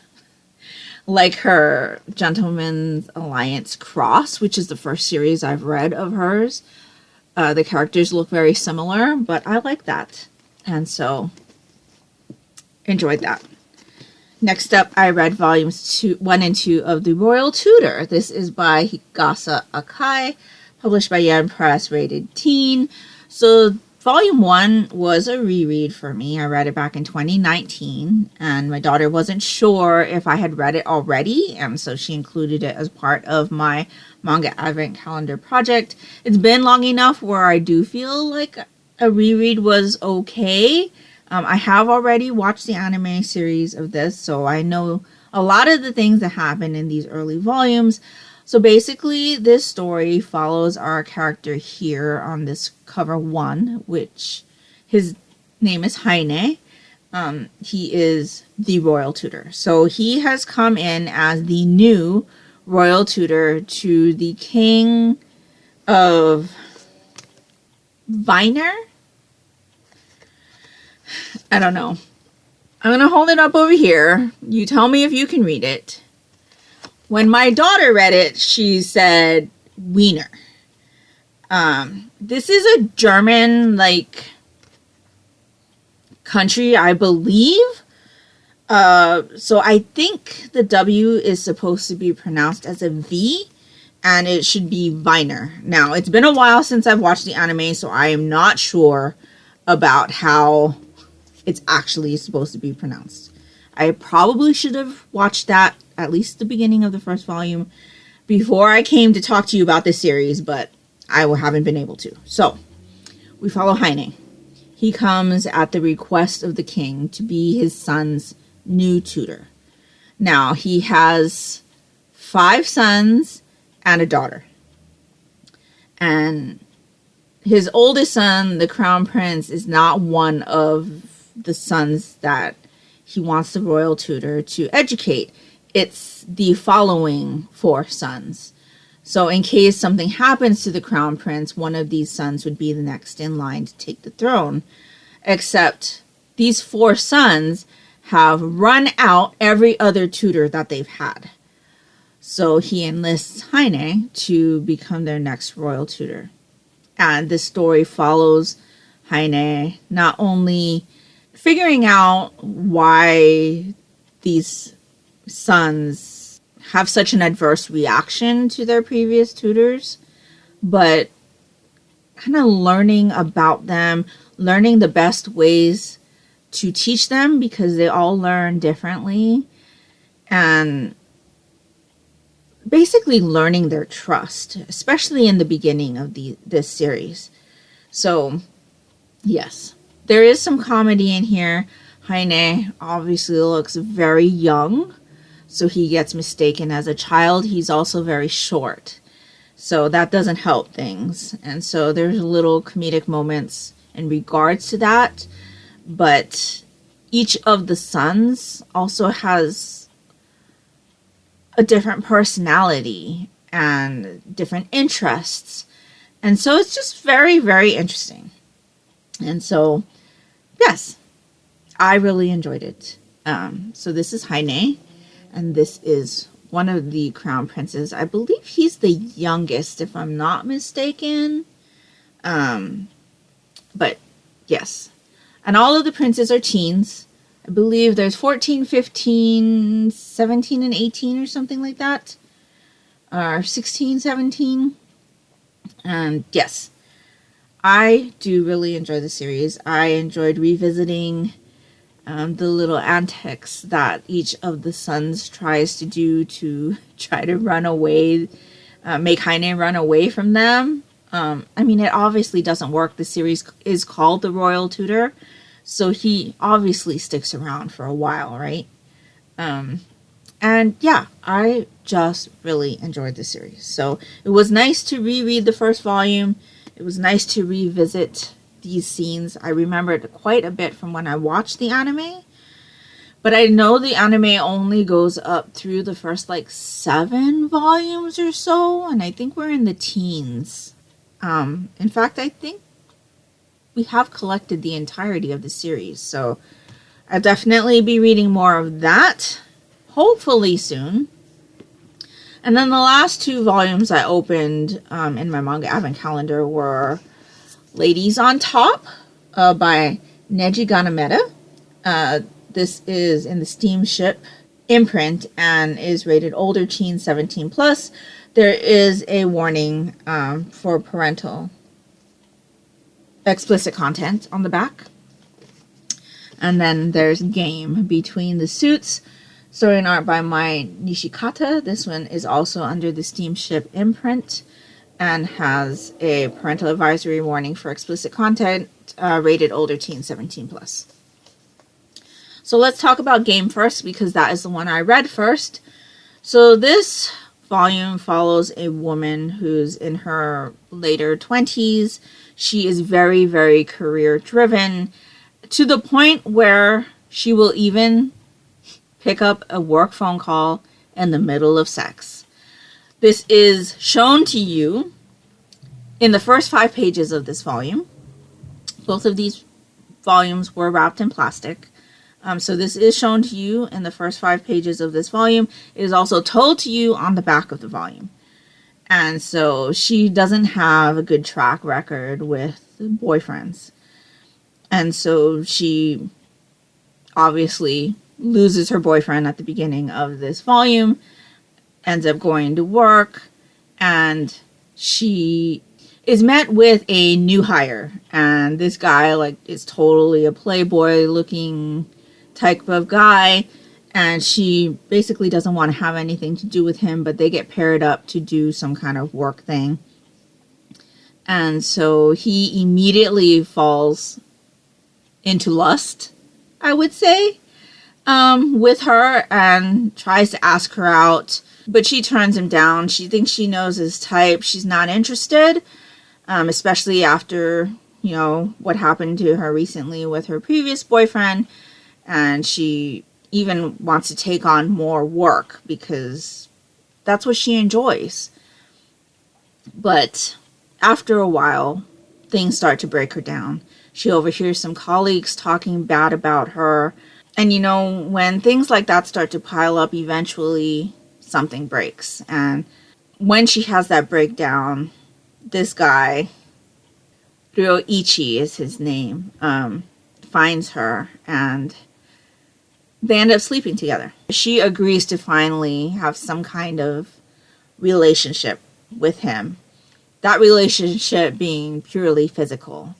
like her Gentleman's Alliance Cross, which is the first series I've read of hers. The characters look very similar, but I like that. And so, enjoyed that. Next up, I read volumes 1 and 2 of The Royal Tutor. This is by Higasa Akai, published by Yen Press, rated teen. So, Volume 1 was a reread for me. I read it back in 2019, and my daughter wasn't sure if I had read it already, and so she included it as part of my Manga Advent Calendar project. It's been long enough where I do feel like a reread was okay. I have already watched the anime series of this, so I know a lot of the things that happen in these early volumes. So basically, this story follows our character here on this cover 1, which his name is Heine. He is the royal tutor. So he has come in as the new royal tutor to the king of Viner. I don't know. I'm going to hold it up over here. You tell me if you can read it. When my daughter read it, she said, Wiener. This is a German, like, country, I believe. So I think the W is supposed to be pronounced as a V, and it should be Viner. Now, it's been a while since I've watched the anime, so I am not sure about how it's actually supposed to be pronounced. I probably should have watched that, at least the beginning of the first volume, before I came to talk to you about this series, but I haven't been able to. So, we follow Heine. He comes at the request of the king to be his son's new tutor. Now, he has 5 sons and a daughter. And his oldest son, the crown prince, is not one of the sons that he wants the royal tutor to educate. It's the following 4 sons. So in case something happens to the crown prince, one of these sons would be the next in line to take the throne. Except these 4 sons have run out every other tutor that they've had. So he enlists Heine to become their next royal tutor. And this story follows Heine not only figuring out why these sons have such an adverse reaction to their previous tutors, but kind of learning about them, learning the best ways to teach them, because they all learn differently, and basically learning their trust, especially in the beginning of this series. So, yes, there is some comedy in here. Heine obviously looks very young, so he gets mistaken as a child. He's also very short, so that doesn't help things. And so there's little comedic moments in regards to that, but each of the sons also has a different personality and different interests. And so it's just very, very interesting. And so, yes, I really enjoyed it. So this is Heine, and this is one of the crown princes. I believe he's the youngest, if I'm not mistaken. But yes. And all of the princes are teens. I believe there's 14, 15, 17, and 18 or something like that. Or 16, 17. And yes, I do really enjoy the series. I enjoyed revisiting the little antics that each of the sons tries to do to try to run away, make Heine run away from them. I mean, it obviously doesn't work. The series is called The Royal Tutor, so he obviously sticks around for a while, right? And yeah, I just really enjoyed the series. So it was nice to reread the first volume. It was nice to revisit these scenes. I remembered quite a bit from when I watched the anime, but I know the anime only goes up through the first like 7 volumes or so, and I think we're in the teens. In fact, I think we have collected the entirety of the series, so I'll definitely be reading more of that, hopefully soon. And then the last 2 volumes I opened in my manga advent calendar were Ladies on Top by Nejiganameta. This is in the Steamship imprint and is rated older teen 17+. There is a warning for parental explicit content on the back. And then there's Game Between the Suits, story and art by my Nishikata. This one is also under the Steamship imprint and has a parental advisory warning for explicit content, rated older teen 17+. So let's talk about Game first, because that is the one I read first. So this volume follows a woman who's in her later 20s. She is very, very career driven, to the point where she will even pick up a work phone call in the middle of sex. This is shown to you in the first 5 pages of this volume. Both of these volumes were wrapped in plastic. So this is shown to you in the first 5 pages of this volume. It is also told to you on the back of the volume. And so she doesn't have a good track record with boyfriends. And so she obviously loses her boyfriend at the beginning of this volume, ends up going to work, and she is met with a new hire. And this guy, like, is totally a playboy looking type of guy. And she basically doesn't want to have anything to do with him, but they get paired up to do some kind of work thing. And so he immediately falls into lust, I would say, with her, and tries to ask her out. But she turns him down. She thinks she knows his type. She's not interested, especially after, you know, what happened to her recently with her previous boyfriend. And she even wants to take on more work because that's what she enjoys. But after a while, things start to break her down. She overhears some colleagues talking bad about her. And, you know, when things like that start to pile up, eventually something breaks. And when she has that breakdown, this guy, Ryoichi is his name, finds her, and they end up sleeping together. She agrees to finally have some kind of relationship with him. That relationship being purely physical.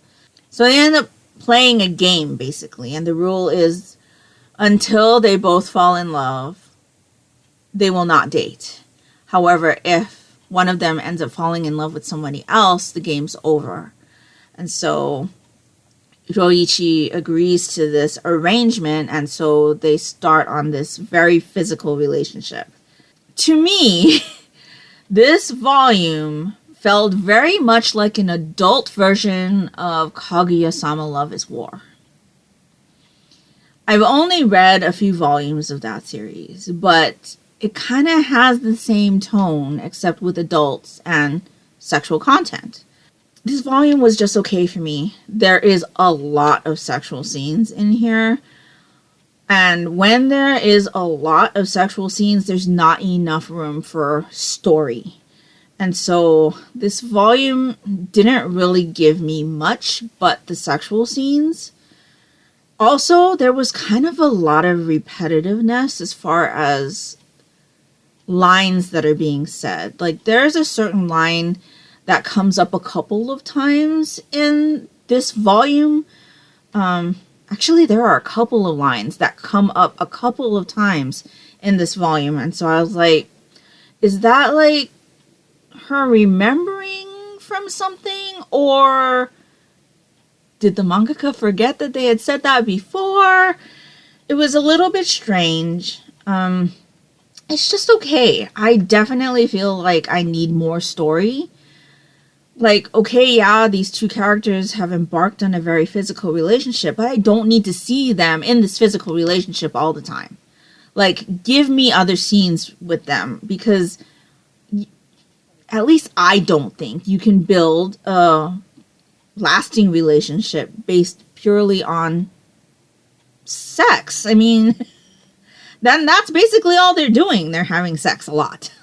So they end up playing a game, basically. And the rule is, until they both fall in love, they will not date. However, if one of them ends up falling in love with somebody else, the game's over. And so Ryoichi agrees to this arrangement, and so they start on this very physical relationship. To me, this volume felt very much like an adult version of Kaguya-sama Love is War. I've only read a few volumes of that series, but it kind of has the same tone, except with adults and sexual content. This volume was just okay for me. There is a lot of sexual scenes in here. And when there is a lot of sexual scenes, there's not enough room for story. And so this volume didn't really give me much but the sexual scenes. Also, there was kind of a lot of repetitiveness as far as lines that are being said. Like, there's a certain line that comes up a couple of times in this volume. Actually, there are a couple of lines that come up a couple of times in this volume. And so I was like, is that like her remembering from something? Or did the mangaka forget that they had said that before? It was a little bit strange. It's just okay. I definitely feel like I need more story. Like, okay, yeah, these two characters have embarked on a very physical relationship, but I don't need to see them in this physical relationship all the time. Like, give me other scenes with them, because at least I don't think you can build a lasting relationship based purely on sex. I mean, then that's basically all they're doing. They're having sex a lot.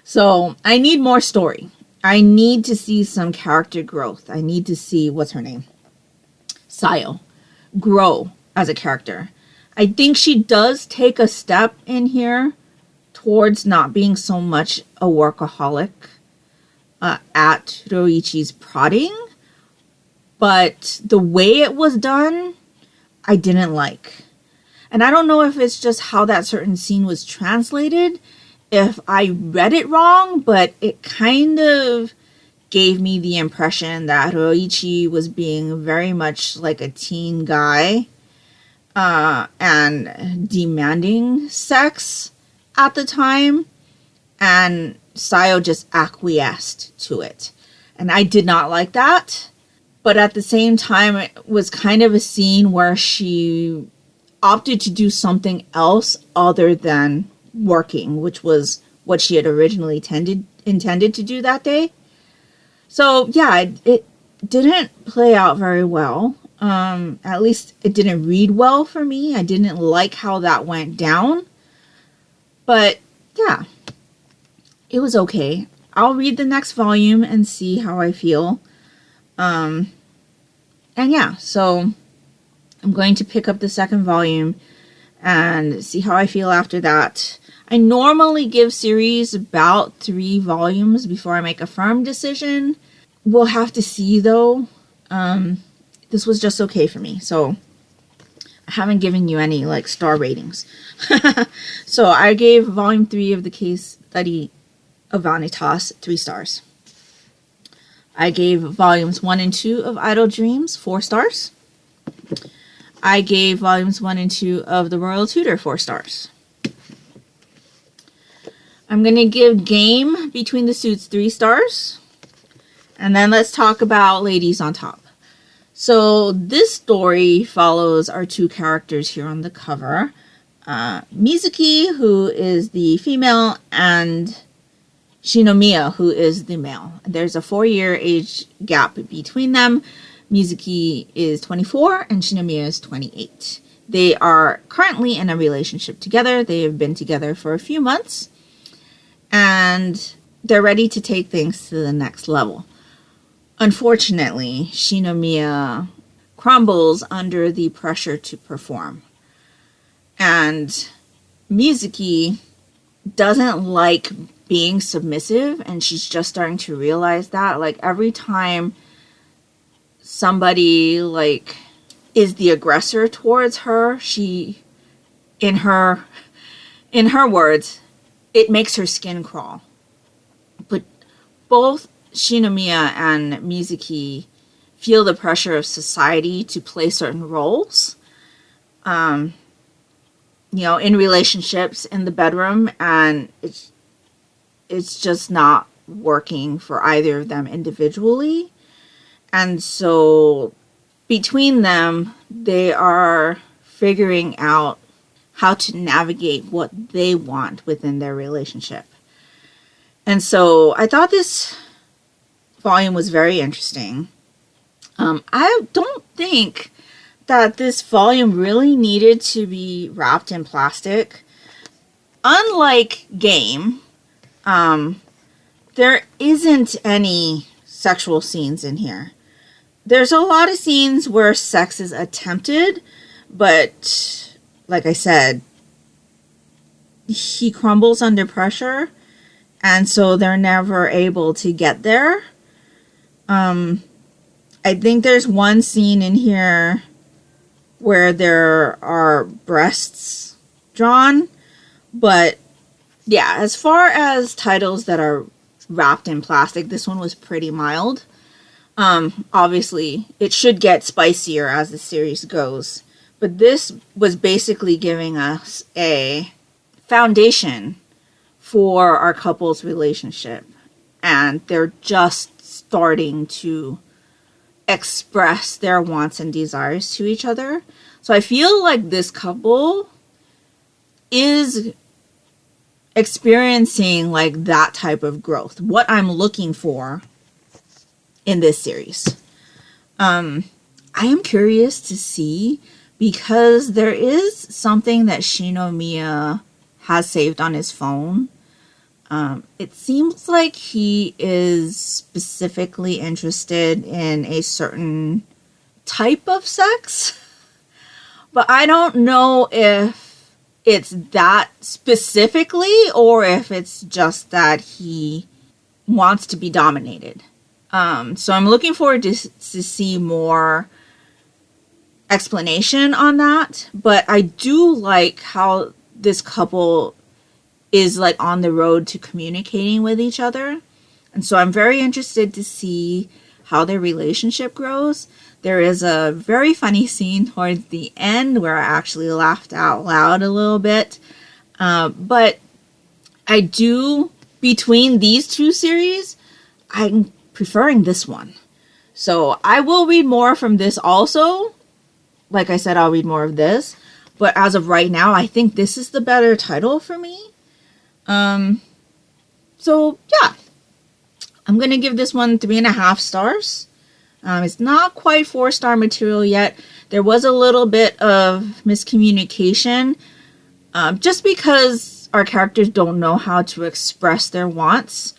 So I need more story. I need to see some character growth. I need to see, what's her name? Sayo. Grow as a character. I think she does take a step in here towards not being so much a workaholic at Ryoichi's prodding. But the way it was done, I didn't like. And I don't know if it's just how that certain scene was translated, if I read it wrong, but it kind of gave me the impression that Ryoichi was being very much like a teen guy and demanding sex at the time, and Sayo just acquiesced to it. And I did not like that. But at the same time, it was kind of a scene where she opted to do something else other than working, which was what she had originally intended to do that day. So yeah, it didn't play out very well. At least it didn't read well for me. I didn't like how that went down. But yeah, it was okay. I'll read the next volume and see how I feel. And yeah, so I'm going to pick up the second volume and see how I feel after that. I normally give series about 3 volumes before I make a firm decision. We'll have to see though. This was just okay for me. So I haven't given you any like star ratings. So I gave volume 3 of the case study of Vanitas 3 stars. I gave volumes 1 and 2 of Idle Dreams 4 stars. I gave volumes 1 and 2 of The Royal Tutor 4 stars. I'm going to give Game Between the Suits 3 stars. And then let's talk about Ladies on Top. So this story follows our 2 characters here on the cover. Mizuki, who is the female, and Shinomiya, who is the male. There's a 4-year age gap between them. Mizuki is 24 and Shinomiya is 28. They are currently in a relationship together. They have been together for a few months. And they're ready to take things to the next level. Unfortunately, Shinomiya crumbles under the pressure to perform. And Mizuki doesn't like being submissive, and she's just starting to realize that. Like, every time somebody, like, is the aggressor towards her, she, in her words, it makes her skin crawl. But both Shinomiya and Mizuki feel the pressure of society to play certain roles, in relationships, in the bedroom, and it's just not working for either of them individually. And so between them, they are figuring out how to navigate what they want within their relationship. And so I thought this volume was very interesting. I don't think that this volume really needed to be wrapped in plastic. Unlike Game, there isn't any sexual scenes in here. There's a lot of scenes where sex is attempted, but like I said, he crumbles under pressure, and so they're never able to get there. I think there's one scene in here where there are breasts drawn, but yeah, as far as titles that are wrapped in plastic, this one was pretty mild. Obviously, it should get spicier as the series goes, but this was basically giving us a foundation for our couple's relationship, and they're just starting to express their wants and desires to each other. So I feel like this couple is experiencing like that type of growth, what I'm looking for in this series. I am curious to see, because there is something that Shinomiya has saved on his phone. It seems like he is specifically interested in a certain type of sex, but I don't know if it's that specifically or if it's just that he wants to be dominated. So I'm looking forward to see more explanation on that, but I do like how this couple is like on the road to communicating with each other. And so I'm very interested to see how their relationship grows. There is a very funny scene towards the end where I actually laughed out loud a little bit. But I do, between these 2 series, I'm preferring this one. So I will read more from this also. Like I said, I'll read more of this. But as of right now, I think this is the better title for me. So yeah, I'm going to give this one 3.5 stars. It's not quite 4-star material yet. There was a little bit of miscommunication just because our characters don't know how to express their wants.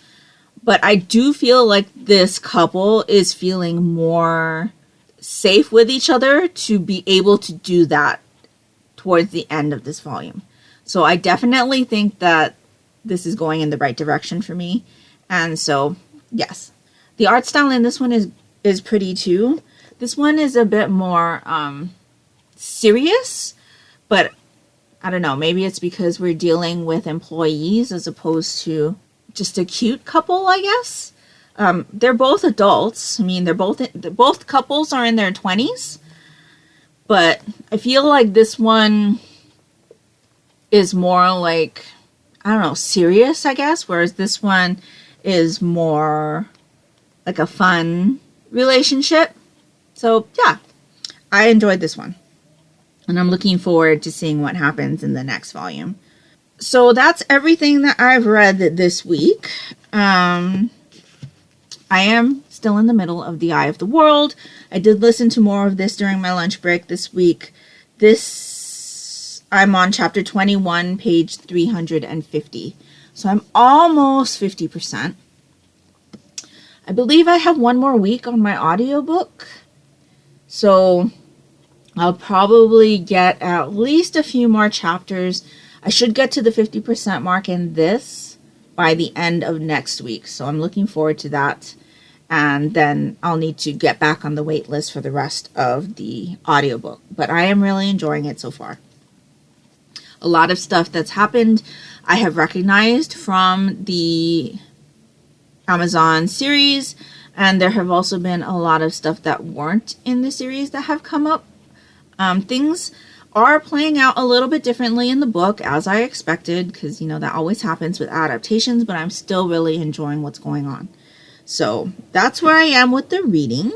But I do feel like this couple is feeling more safe with each other to be able to do that towards the end of this volume. So I definitely think that this is going in the right direction for me. And so, yes. The art style in this one is pretty too. This one is a bit more serious, but I don't know, maybe it's because we're dealing with employees as opposed to just a cute couple, I guess. They're both adults. I mean, both couples are in their 20s, but I feel like this one is more like, I don't know, serious, I guess, whereas this one is more like a fun relationship. So yeah, I enjoyed this one, and I'm looking forward to seeing what happens in the next volume. So that's everything that I've read this week. I am still in the middle of The Eye of the World. I did listen to more of this during my lunch break this week. I'm on chapter 21, page 350. So I'm almost 50%. I believe I have one more week on my audiobook. So I'll probably get at least a few more chapters. I should get to the 50% mark in this by the end of next week. So I'm looking forward to that. And then I'll need to get back on the wait list for the rest of the audiobook. But I am really enjoying it so far. A lot of stuff that's happened I have recognized from the Amazon series, and there have also been a lot of stuff that weren't in the series that have come up. Things are playing out a little bit differently in the book, as I expected, because, that always happens with adaptations, but I'm still really enjoying what's going on. So that's where I am with the reading.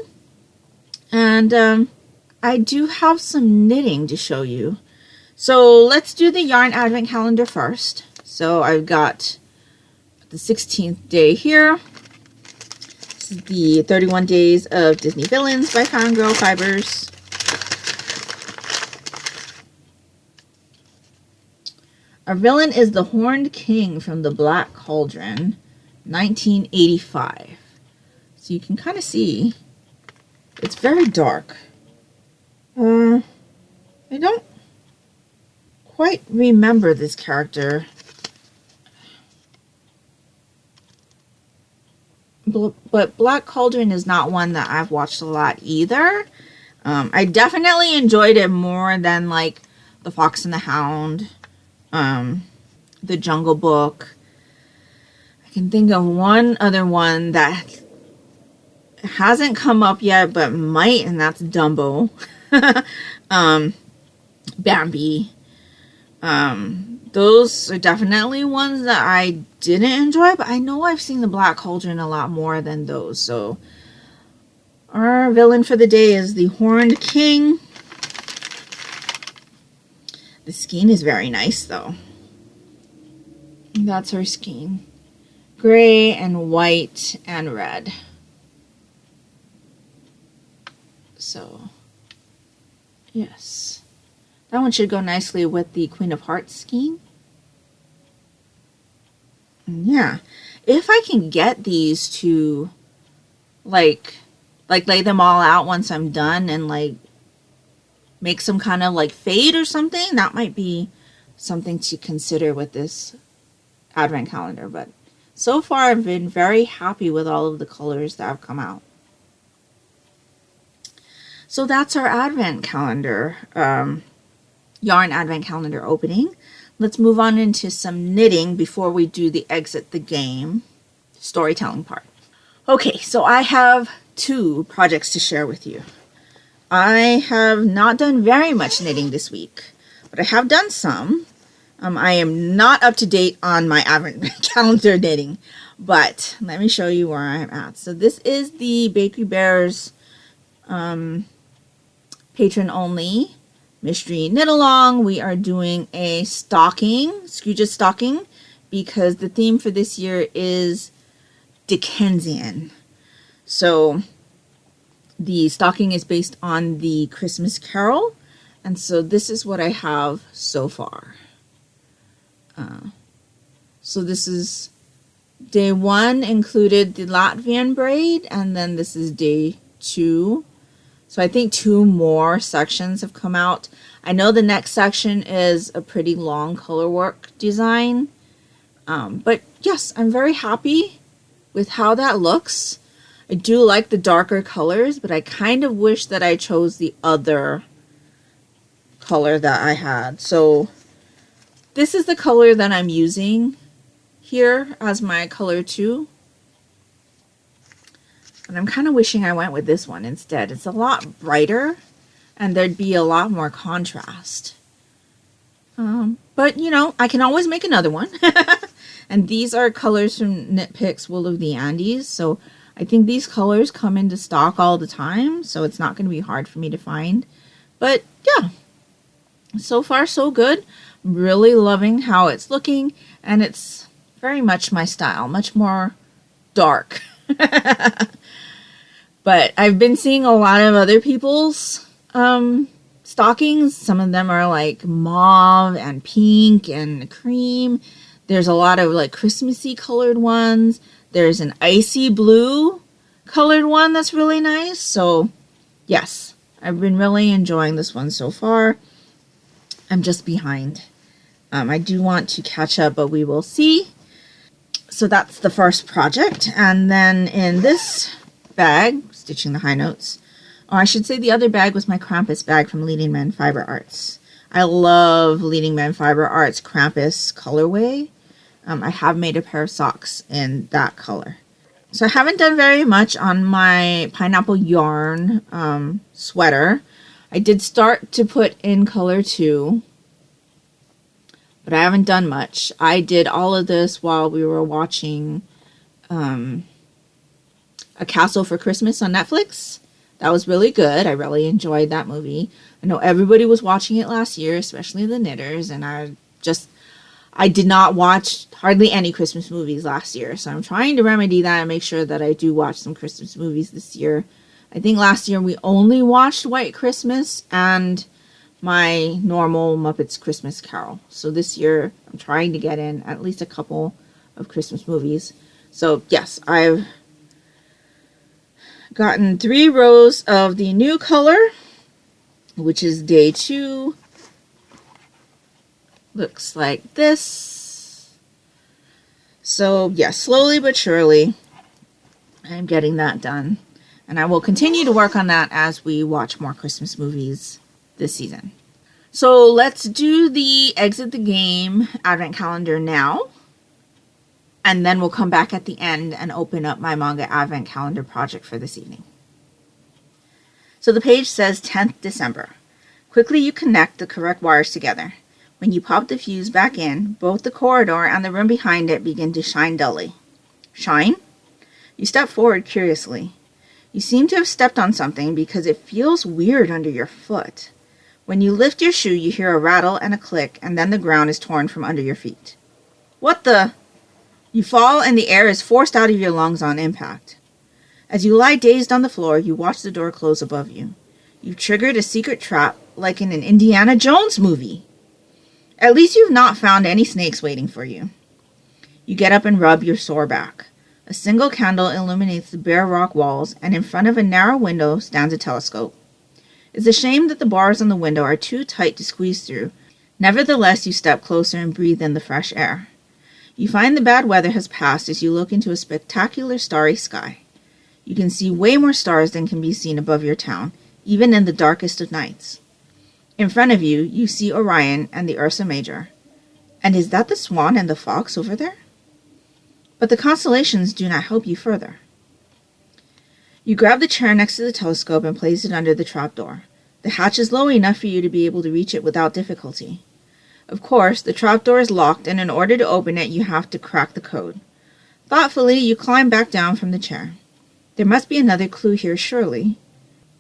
And I do have some knitting to show you. So let's do the yarn advent calendar first. So I've got the 16th day here. This is the 31 Days of Disney Villains by Fangirl Fibers. Our villain is the Horned King from the Black Cauldron, 1985. So you can kind of see it's very dark. I don't quite remember this character. But Black Cauldron is not one that I've watched a lot either. I definitely enjoyed it more than like The Fox and the Hound, The Jungle Book. I can think of one other one that hasn't come up yet but might, and that's Dumbo. Bambi. Those are definitely ones that I didn't enjoy, but I know I've seen the Black Cauldron a lot more than those. So our villain for the day is the Horned King. The skein is very nice though. That's her skein. Gray and white and red. So, yes. That one should go nicely with the Queen of Hearts skein. Yeah. If I can get these to, like lay them all out once I'm done and, like, make some kind of, like, fade or something, that might be something to consider with this advent calendar. But so far, I've been very happy with all of the colors that have come out. So that's our advent calendar, yarn advent calendar opening. Let's move on into some knitting before we do the exit the game storytelling part. Okay, so I have 2 projects to share with you. I have not done very much knitting this week, but I have done some. I am not up to date on my advent calendar knitting, but let me show you where I'm at. So this is the Bakery Bears patron only mystery knit along. We are doing a stocking, Scrooge's stocking, because the theme for this year is Dickensian. So The stocking is based on the Christmas Carol, and so this is what I have so far. So this is day 1 included the Latvian braid, and then this is day 2. So I think 2 more sections have come out. I know the next section is a pretty long color work design. But yes, I'm very happy with how that looks. I do like the darker colors, but I kind of wish that I chose the other color that I had. So this is the color that I'm using here as my color 2. And I'm kind of wishing I went with this one instead. It's a lot brighter and there'd be a lot more contrast. But you know, I can always make another one. And these are colors from Knit Picks Wool of the Andes. So I think these colors come into stock all the time. So it's not going to be hard for me to find. But yeah, so far so good. I'm really loving how it's looking. And it's very much my style, much more dark. But I've been seeing a lot of other people's stockings. Some of them are like mauve and pink and cream. There's a lot of like Christmassy colored ones. There's an icy blue colored one that's really nice. So yes, I've been really enjoying this one so far. I'm just behind. I do want to catch up, but we will see. So that's the first project. And then in this bag, stitching the high notes. Oh, I should say the other bag was my Krampus bag from Leading Men Fiber Arts. I love Leading Men Fiber Arts Krampus colorway. I have made a pair of socks in that color. So I haven't done very much on my pineapple yarn sweater. I did start to put in color 2, but I haven't done much. I did all of this while we were watching A Castle for Christmas on Netflix. That was really good. I really enjoyed that movie. I know everybody was watching it last year, especially the knitters, and I did not watch hardly any Christmas movies last year, so I'm trying to remedy that and make sure that I do watch some Christmas movies this year. I think last year we only watched White Christmas and my normal Muppets Christmas Carol. So this year I'm trying to get in at least a couple of Christmas movies. So yes, I've gotten 3 rows of the new color, which is day 2. Looks like this. So yes, slowly but surely I'm getting that done. And I will continue to work on that as we watch more Christmas movies this season. So let's do the exit the game advent calendar now. And then we'll come back at the end and open up my manga advent calendar project for this evening. So the page says 10th December. Quickly you connect the correct wires together. When you pop the fuse back in, both the corridor and the room behind it begin to shine dully. Shine? You step forward curiously. You seem to have stepped on something because it feels weird under your foot. When you lift your shoe, you hear a rattle and a click, and then the ground is torn from under your feet. What the? You fall and the air is forced out of your lungs on impact. As you lie dazed on the floor, you watch the door close above you. You've triggered a secret trap like in an Indiana Jones movie. At least you've not found any snakes waiting for you. You get up and rub your sore back. A single candle illuminates the bare rock walls, and in front of a narrow window stands a telescope. It's a shame that the bars on the window are too tight to squeeze through. Nevertheless, you step closer and breathe in the fresh air. You find the bad weather has passed as you look into a spectacular starry sky. You can see way more stars than can be seen above your town, even in the darkest of nights. In front of you, you see Orion and the Ursa Major. And is that the swan and the fox over there? But the constellations do not help you further. You grab the chair next to the telescope and place it under the trapdoor. The hatch is low enough for you to be able to reach it without difficulty. Of course, the trapdoor is locked, and in order to open it, you have to crack the code. Thoughtfully, you climb back down from the chair. There must be another clue here, surely.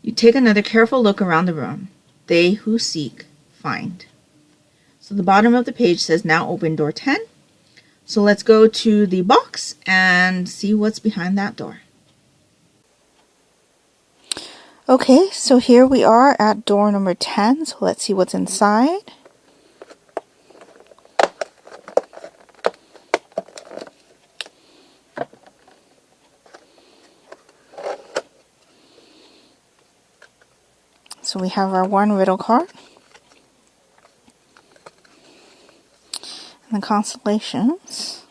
You take another careful look around the room. They who seek, find. So the bottom of the page says, now open door 10. So let's go to the box and see what's behind that door. Okay, so here we are at door number 10, so let's see what's inside. So we have our one riddle card. And the constellations.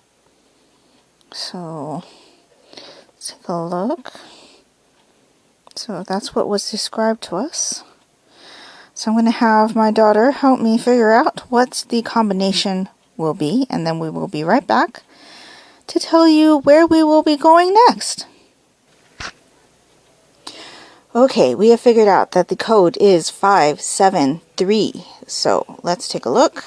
So let's take a look. So that's what was described to us. So I'm going to have my daughter help me figure out what the combination will be, and then we will be right back to tell you where we will be going next. Okay, we have figured out that the code is 573. So let's take a look.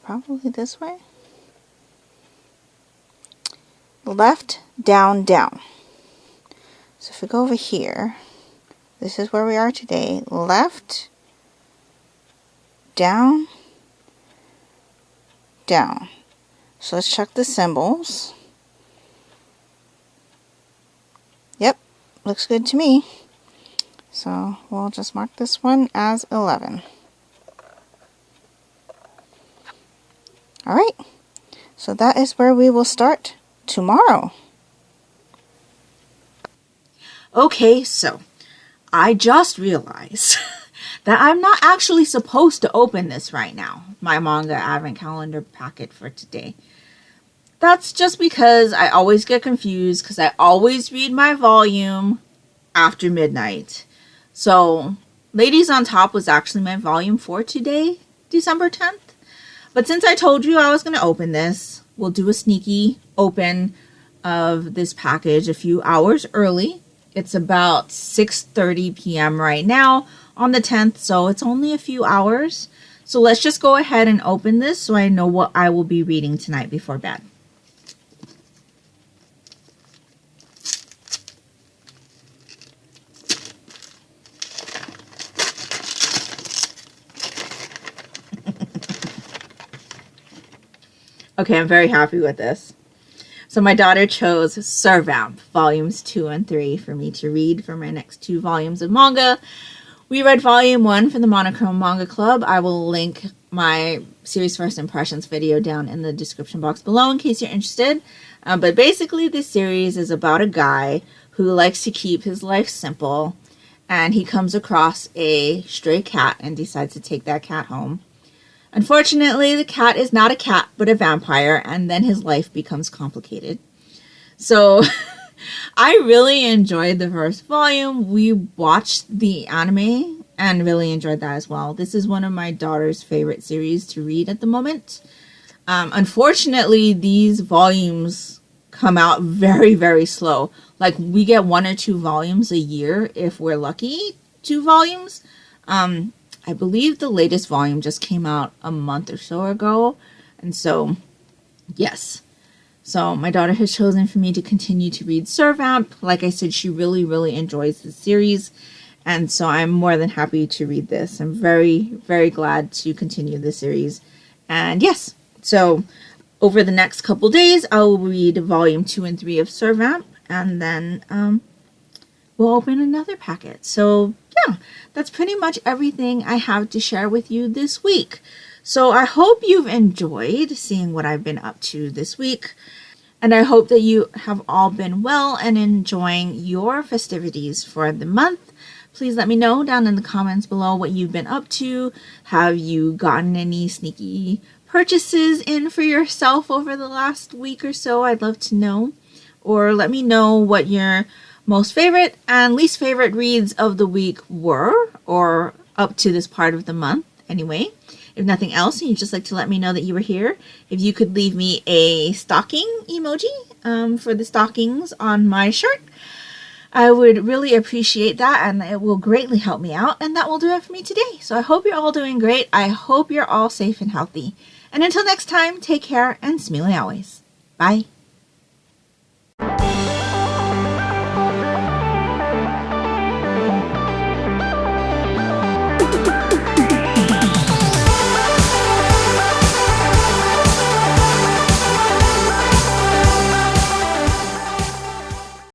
Probably this way. Left, down, down. So if we go over here, this is where we are today. Left, down, down. So let's check the symbols. Yep, looks good to me. So we'll just mark this one as 11. Alright, so that is where we will start tomorrow. Okay, so I just realized that I'm not actually supposed to open this right now, my manga advent calendar packet for today. That's just because I always get confused because I always read my volume after midnight. So, Ladies on Top was actually my volume for today, December 10th. But since I told you I was going to open this, we'll do a sneaky open of this package a few hours early. It's about 6:30 p.m. right now on the 10th, so it's only a few hours. So let's just go ahead and open this so I know what I will be reading tonight before bed. Okay, I'm very happy with this. So my daughter chose Servamp, volumes 2 and 3 for me to read for my next 2 volumes of manga. We read volume 1 for the Monochrome Manga Club. I will link my series first impressions video down in the description box below in case you're interested. But basically this series is about a guy who likes to keep his life simple, and he comes across a stray cat and decides to take that cat home. Unfortunately, the cat is not a cat, but a vampire, and then his life becomes complicated. So, I really enjoyed the first volume. We watched the anime and really enjoyed that as well. This is one of my daughter's favorite series to read at the moment. Unfortunately, these volumes come out very, very slow. Like, we get 1 or 2 volumes a year if we're lucky. 2 volumes. I believe the latest volume just came out a month or so ago. And so, yes. So, my daughter has chosen for me to continue to read Servamp. Like I said, she really, really enjoys the series. And so, I'm more than happy to read this. I'm very, very glad to continue the series. And yes, so over the next couple days, I will read volume 2 and 3 of Servamp. And then we'll open another packet. So, yeah, that's pretty much everything I have to share with you this week. So I hope you've enjoyed seeing what I've been up to this week. And I hope that you have all been well and enjoying your festivities for the month. Please let me know down in the comments below what you've been up to. Have you gotten any sneaky purchases in for yourself over the last week or so? I'd love to know. Or let me know what your most favorite and least favorite reads of the week were, or up to this part of the month anyway. If nothing else, and you'd just like to let me know that you were here, if you could leave me a stocking emoji for the stockings on my shirt, I would really appreciate that, and it will greatly help me out, and that will do it for me today. So I hope you're all doing great. I hope you're all safe and healthy. And until next time, take care and smile always. Bye.